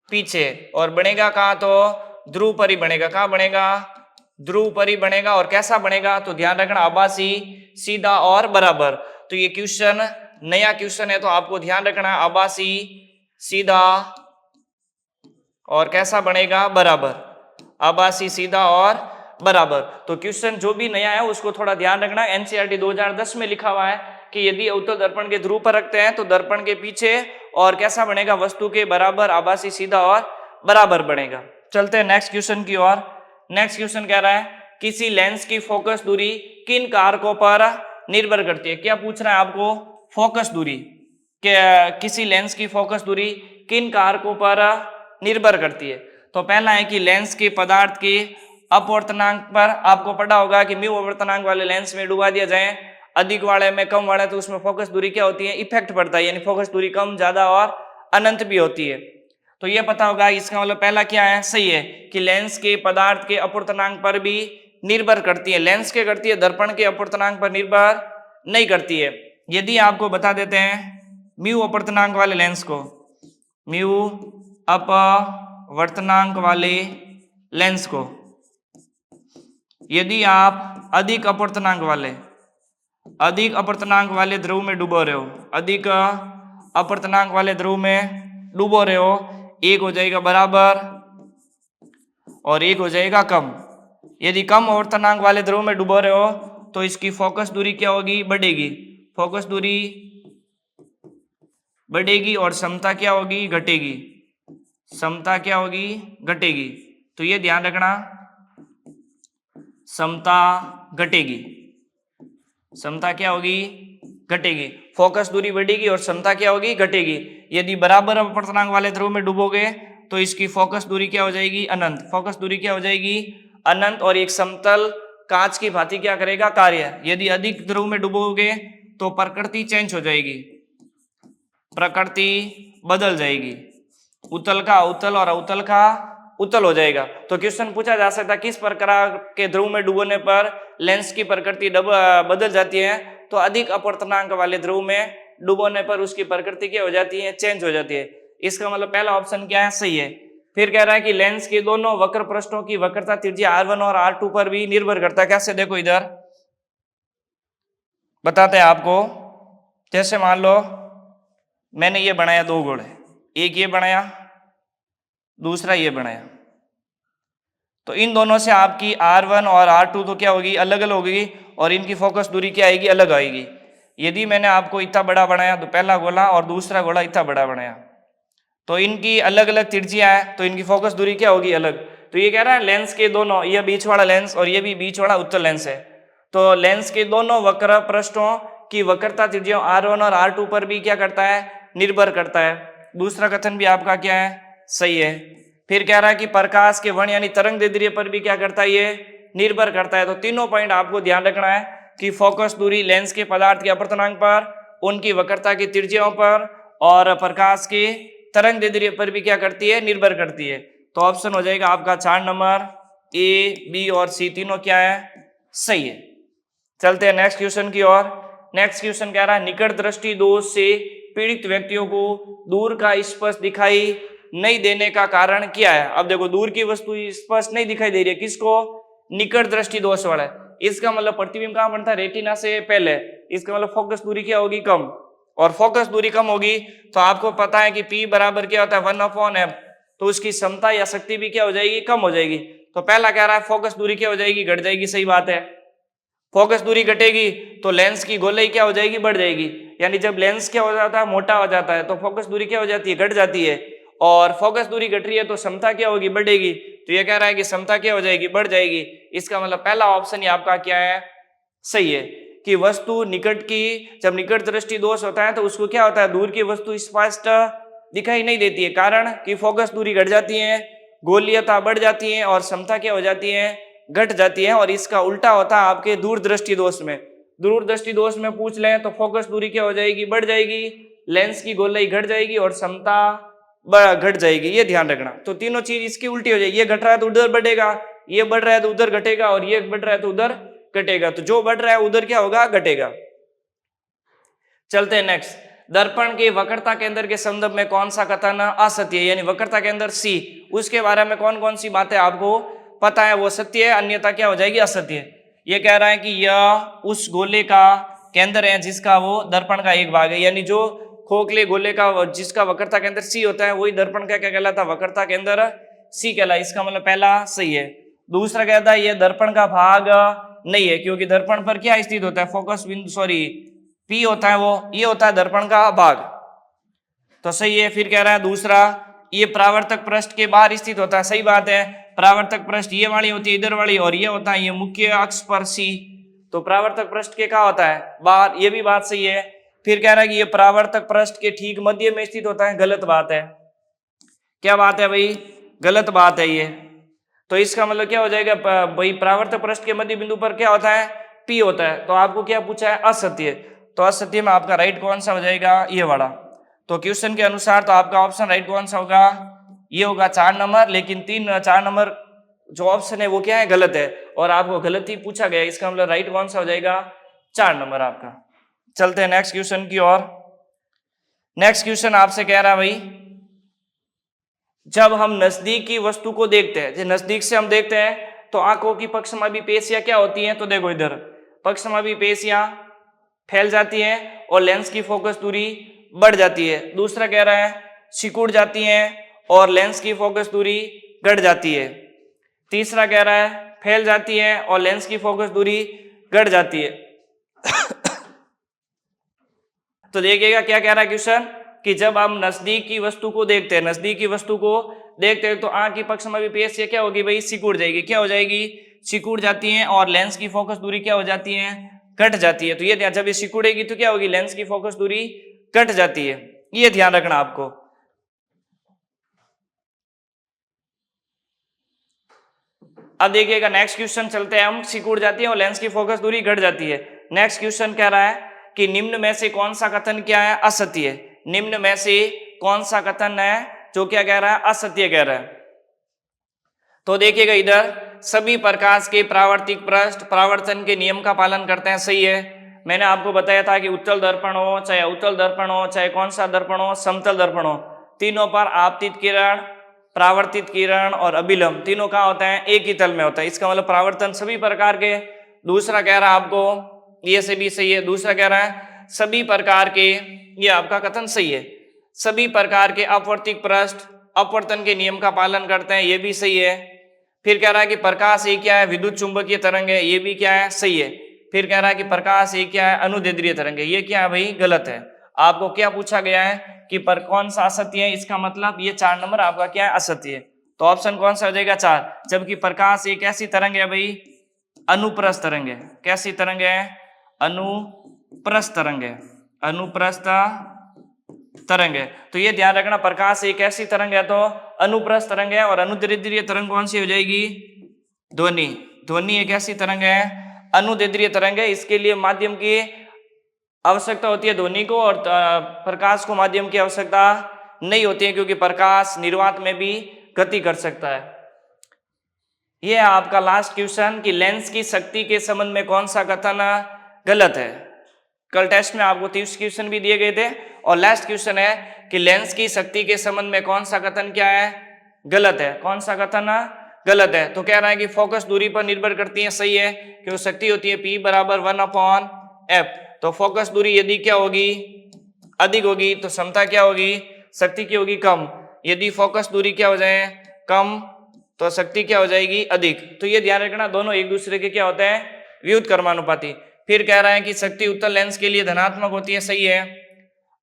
पीछे। और बनेगा कहाँ? तो ध्रुव पर ही बनेगा। कहाँ बनेगा? ध्रुव पर ही बनेगा। और कैसा बनेगा? तो ध्यान रखना, आभासी, सीधा और बराबर। तो ये क्वेश्चन नया क्वेश्चन है, तो आपको ध्यान रखना आभासी, सीधा और कैसा बनेगा? बराबर। आभासी, सीधा और बराबर। तो क्वेश्चन जो भी नया है उसको थोड़ा ध्यान रखना। एनसीईआरटी 2010 में लिखा हुआ है कि यदि अवतल दर्पण के ध्रुव पर रखते हैं तो दर्पण के पीछे और कैसा बनेगा? वस्तु के बराबर, आभासी, सीधा और बराबर बनेगा। चलते हैं नेक्स्ट क्वेश्चन की ओर। नेक्स्ट क्वेश्चन कह रहा है किसी लेंस की फोकस दूरी किन कारकों पर निर्भर करती है? क्या पूछ रहा है आपको? फोकस दूरी। किसी लेंस की फोकस दूरी किन कारकों पर निर्भर करती है? तो पहला है कि लेंस के पदार्थ के अपवर्तनांक पर। आपको पता होगा कि म्यू अपवर्तनांक वाले लेंस में डुबा दिया जाए, अधिक वाले में, कम वाले, तो उसमें फोकस दूरी क्या होती है? इफेक्ट पड़ता है, यानी फोकस दूरी कम, ज्यादा और अनंत भी होती है। तो ये पता होगा। इसका मतलब पहला क्या है? सही है कि लेंस के पदार्थ के अपवर्तनांक पर भी निर्भर करती है। लेंस के करती है, दर्पण के अपवर्तनांक पर निर्भर नहीं करती है। यदि आपको बता देते हैं म्यू अपवर्तनांक वाले लेंस को, म्यू अपवर्तनांक वाले लेंस को यदि आप अधिक अपवर्तनांक वाले ध्रुव में डुबो रहे हो, अधिक अपवर्तनांक वाले ध्रुव में डुबो रहे हो, एक हो जाएगा बराबर और एक हो जाएगा कम। यदि कम अपवर्तनांक वाले ध्रुव में डुबो रहे हो तो इसकी फोकस दूरी क्या होगी? बढ़ेगी। फोकस दूरी बढ़ेगी और समता क्या होगी? घटेगी। समता क्या होगी? घटेगी। तो ये ध्यान रखना, समता घटेगी। समता क्या होगी? घटेगी। फोकस दूरी बढ़ेगी और समता क्या होगी? घटेगी। यदि बराबर अपवर्तनांक वाले ध्रुव में डूबोगे तो इसकी फोकस दूरी क्या हो जाएगी? अनंत। फोकस दूरी क्या हो जाएगी? अनंत। और एक समतल कांच की भांति क्या करेगा? कार्य। यदि अधिक ध्रुव में डूबोगे तो प्रकृति चेंज हो जाएगी, प्रकृति बदल जाएगी। उत्तल का अवतल और अवतल का उत्तल हो जाएगा। तो क्वेश्चन पूछा जा सकता है किस प्रकार के ध्रुव में डूबने पर लेंस की प्रकृति बदल जाती है? तो अधिक अपवर्तनांक वाले ध्रुव में डूबने पर उसकी प्रकृति क्या हो जाती है? चेंज हो जाती है। इसका मतलब पहला ऑप्शन क्या है? सही है। फिर कह रहा है कि लेंस के दोनों वक्र पृष्ठों की वक्रता त्रिज्या R1 और R2 पर भी निर्भर करता है। कैसे? देखो इधर बताते हैं आपको। जैसे मान लो मैंने ये बनाया दो गोले, एक ये बनाया दूसरा ये बनाया, तो इन दोनों से आपकी R1 और R2 तो क्या होगी, अलग अलग होगी और इनकी फोकस दूरी क्या आएगी, अलग आएगी। यदि मैंने आपको इतना बड़ा बनाया तो पहला गोला और दूसरा गोला इतना बड़ा बनाया, तो इनकी अलग अलग त्रिज्या है, तो इनकी फोकस दूरी क्या होगी, अलग। तो ये कह रहा है लेंस के दोनों, ये बीच वाला लेंस और ये भी बीच वाला उत्तल लेंस है, तो लेंस के दोनों वक्र पृष्ठों की वक्रता त्रिज्या R1 और R2 पर भी क्या करता है, निर्भर करता है। दूसरा कथन भी आपका क्या है, सही है। फिर कह रहा है कि प्रकाश के वर्ण यानी तरंग दैर्ध्य पर भी क्या करता है, ये निर्भर करता है। तो तीनों पॉइंट आपको ध्यान रखना है कि फोकस दूरी लेंस के पदार्थ के अपवर्तनांक पर, उनकी वक्रता की त्रिज्याओं पर और प्रकाश के तरंग दैर्ध्य पर भी क्या करती है, निर्भर करती है। तो ऑप्शन हो जाएगा आपका 4 नंबर, ए बी और सी तीनों क्या है, सही है। चलते हैं नेक्स्ट क्वेश्चन की ओर। नेक्स्ट क्वेश्चन कह रहा है निकट दृष्टि दोष से पीड़ित व्यक्तियों को दूर का स्पष्ट दिखाई नहीं देने का कारण क्या है। अब देखो दूर की वस्तु स्पष्ट नहीं दिखाई दे रही है, किसको, निकट दृष्टि दोष वाला है। इसका मतलब प्रतिबिंब कहां बनता है, रेटिना से पहले। इसका मतलब फोकस दूरी क्या होगी, कम, और फोकस दूरी कम होगी तो आपको पता है कि P बराबर क्या होता है, 1/f, तो उसकी क्षमता या शक्ति भी क्या हो जाएगी, कम हो जाएगी। तो पहला कह रहा है फोकस दूरी क्या हो जाएगी, घट जाएगी, सही बात है। फोकस दूरी घटेगी तो लेंस की गोलाई क्या हो जाएगी, बढ़ जाएगी। यानी जब लेंस क्या हो जाता है, मोटा हो जाता है, तो फोकस दूरी क्या हो जाती है, घट जाती है। और फोकस दूरी घट रही है तो क्षमता क्या होगी, बढ़ेगी। तो ये कह रहा है कि क्षमता क्या हो जाएगी, बढ़ जाएगी। इसका मतलब पहला ऑप्शन ही आपका क्या है, सही है, कि वस्तु निकट की, जब निकट दृष्टि दोष होता है तो उसको क्या होता है, दूर की वस्तु स्पष्ट दिखाई नहीं देती है, कारण कि फोकस दूरी घट जाती है, गोलीयता बढ़ जाती है और क्षमता क्या हो जाती है, घट जाती है। और इसका उल्टा होता है आपके दूर दृष्टि दोष में। दूर दृष्टि दोष में पूछ लें तो फोकस दूरी क्या हो जाएगी, बढ़ जाएगी, लेंस की गोलाई घट जाएगी और क्षमता घट जाएगी, ये ध्यान रखना। तो तीनों चीज इसकी उल्टी हो जाएगी, ये घट रहा है तो उधर बढ़ेगा, ये बढ़ रहा है तो उधर घटेगा, और ये बढ़ रहा है तो उधर घटेगा। तो जो बढ़ रहा है उधर क्या होगा, घटेगा। चलते हैं नेक्स्ट। दर्पण के वक्रता केंद्र के संदर्भ में कौन सा कथन असत्य है, यानी वक्रता केंद्र सी, उसके बारे में कौन कौन सी बातें आपको पता है वो सत्य है, अन्यथा क्या हो जाएगी, असत्य है। ये कह रहा है कि यह उस गोले का केंद्र है जिसका वो दर्पण का एक भाग है, यानी जो खोखले गोले का जिसका वक्रता केंद्र सी होता है वही दर्पण का क्या कहलाता है, वक्रता केंद्र सी कहलाता। इसका मतलब पहला सही है। दूसरा कहता है यह दर्पण का भाग नहीं है, क्योंकि दर्पण पर क्या स्थित होता है, फोकस बिंदु, सॉरी P होता है वो, ये होता है दर्पण का भाग, तो सही है। फिर कह रहा है दूसरा, ये परावर्तक पृष्ठ के बाहर स्थित होता है, सही बात है। परावर्तक पृष्ठ ये वाली होती है, इधर वाली, और ये होता है ये मुख्य अक्ष पर C, तो परावर्तक पृष्ठ के क्या होता है, बाहर, ये भी बात सही है। फिर कह रहा है कि ये परावर्तक पृष्ठ के ठीक मध्य में स्थित होता है, गलत बात है। क्या बात है भाई, गलत बात है ये। तो इसका मतलब क्या हो जाएगा भाई, परावर्तक पृष्ठ के मध्य बिंदु पर क्या होता है, P होता है। तो आपको क्या पूछा है, असत्य। तो असत्य में आपका राइट कौन सा हो जाएगा, ये वाला। तो क्वेश्चन के अनुसार तो आपका ऑप्शन राइट कौन सा होगा, ये होगा 4 नंबर। लेकिन 4 नंबर जो ऑप्शन है वो क्या है, गलत है, और आपको गलत ही पूछा गया। इसका मतलब राइट कौन सा हो जाएगा, 4 नंबर आपका। चलते हैं नेक्स्ट क्वेश्चन की ओर। नेक्स्ट क्वेश्चन आपसे कह रहा है भाई, जब हम नजदीक की वस्तु को देखते हैं, जब नजदीक से हम देखते हैं तो आंखों की पक्षमापी पेशियां क्या होती हैं, तो देखो इधर पक्षमापी पेशियां फैल जाती हैं और लेंस की फोकस दूरी बढ़ जाती है। दूसरा कह रहा है सिकुड़ जाती हैं और लेंस की फोकस दूरी घट जाती है। तीसरा कह रहा है फैल जाती है और लेंस की फोकस दूरी घट जाती है। तो देखिएगा क्या कह रहा है क्वेश्चन, कि जब हम नजदीक की वस्तु को देखते हैं, नजदीक की वस्तु को देखते हैं तो आंख की पक्षमापी पेशियां क्या होगी भाई, सिकुड़ जाएगी। क्या हो जाएगी, सिकुड़ जाती हैं और लेंस की फोकस दूरी क्या हो जाती है, घट जाती है। तो ये जब ये सिकुड़ेगी तो क्या होगी, लेंस की फोकस दूरी घट जाती है, ये ध्यान रखना आपको। अब देखिएगा नेक्स्ट क्वेश्चन चलते हैं हम, सिकुड़ जाती है और लेंस की फोकस दूरी घट जाती है। नेक्स्ट क्वेश्चन कह रहा है कि निम्न में से कौन सा कथन क्या है, असत्य है। निम्न में से कौन सा कथन है जो क्या कह रहा है, असत्य कह रहा है। तो देखिएगा इधर सभी प्रकाश के परावर्तिक पृष्ठ परावर्तन के नियम का पालन करते हैं, सही है। मैंने आपको बताया था कि उत्तल दर्पण हो चाहे अवतल दर्पण हो चाहे कौन सा दर्पण हो, समतल दर्पण हो, तीनों पर आपतित किरण, परावर्तित किरण और अभिलंब तीनों का होता है, एक ही तल में होता है। इसका मतलब परावर्तन सभी प्रकार के। दूसरा कह रहा है आपको, ये से भी सही है। दूसरा कह रहा है सभी प्रकार के, ये आपका कथन सही है, सभी प्रकार के अपवर्तित पृष्ठ अपवर्तन के नियम का पालन करते हैं, ये भी सही है। फिर कह रहा है कि प्रकाश ये क्या है, विद्युत चुंबकीय तरंग है, ये भी क्या है, सही है। फिर कह रहा है कि प्रकाश ये क्या है, अनुदैर्ध्य तरंग है, ये क्या है भाई, गलत है। आपको क्या पूछा गया है कि पर कौन सा असत्य है, इसका मतलब ये 4 नंबर आपका क्या है, असत्य है। तो ऑप्शन कौन सा हो जाएगा, 4। जबकि प्रकाश एक ऐसी तरंग है भाई, अनुप्रस्थ तरंग है। कैसी तरंग है, अनुप्रस्थ तरंग है, अनुप्रस्थ तरंग है। तो ये ध्यान रखना, प्रकाश एक ऐसी तरंग है तो अनुप्रस्थ तरंग है, और अनुदैर्ध्य तरंग कौन सी हो जाएगी, ध्वनि। ध्वनि एक ऐसी तरंग है, अनुदैर्ध्य तरंग है, इसके लिए माध्यम की आवश्यकता होती है ध्वनि को, और प्रकाश को माध्यम की आवश्यकता नहीं होती है, क्योंकि प्रकाश निर्वात में भी गति कर सकता है। यह है आपका लास्ट क्वेश्चन कि लेंस की शक्ति के संबंध में कौन सा कथन गलत है। कल टेस्ट में आपको 30 क्वेश्चन भी दिए गए थे, और लास्ट क्वेश्चन है कि लेंस की शक्ति के संबंध में कौन सा कथन क्या है, गलत है। कौन सा कथन गलत है, तो कह रहा है कि फोकस दूरी पर निर्भर करती है, सही है, क्योंकि शक्ति होती है P बराबर 1/F। तो फोकस दूरी यदि क्या होगी, अधिक होगी, तो क्षमता क्या होगी, शक्ति की होगी कम। यदि फोकस दूरी क्या हो जाए, कम, तो शक्ति क्या हो जाएगी, अधिक। तो ये ध्यान रखना, दोनों एक दूसरे के क्या होते हैं, व्युत्क्रमानुपाती कर्मानुपाती। फिर कह रहा है कि शक्ति उत्तल लेंस के लिए धनात्मक होती है, सही है,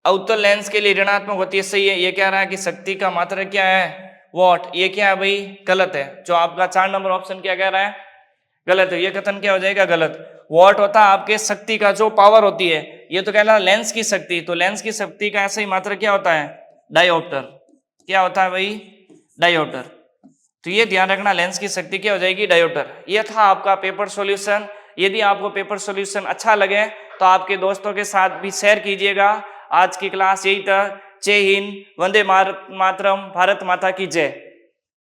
अवतल लेंस के लिए ऋणात्मक होती है, सही है। ये कह रहा है कि शक्ति का मात्रक क्या है, वॉट, ये क्या है भाई, गलत है। जो आपका 4 नंबर ऑप्शन क्या कह रहा है, गलत है। ये कथन क्या हो जाएगा, गलत। वॉट होता है आपके शक्ति का जो पावर होती है, ये तो कह रहा है लेंस की शक्ति, तो लेंस की शक्ति का ऐसा ही मात्रक क्या होता है, डायोप्टर। क्या होता है भाई, डायोप्टर। तो ये ध्यान रखना, लेंस की शक्ति क्या हो जाएगी, डायोप्टर। ये था आपका पेपर सॉल्यूशन। यदि आपको पेपर सॉल्यूशन अच्छा लगे तो आपके दोस्तों के साथ भी शेयर कीजिएगा। आज की क्लास यही था। जय हिंद, वंदे मातरम, भारत माता की जय।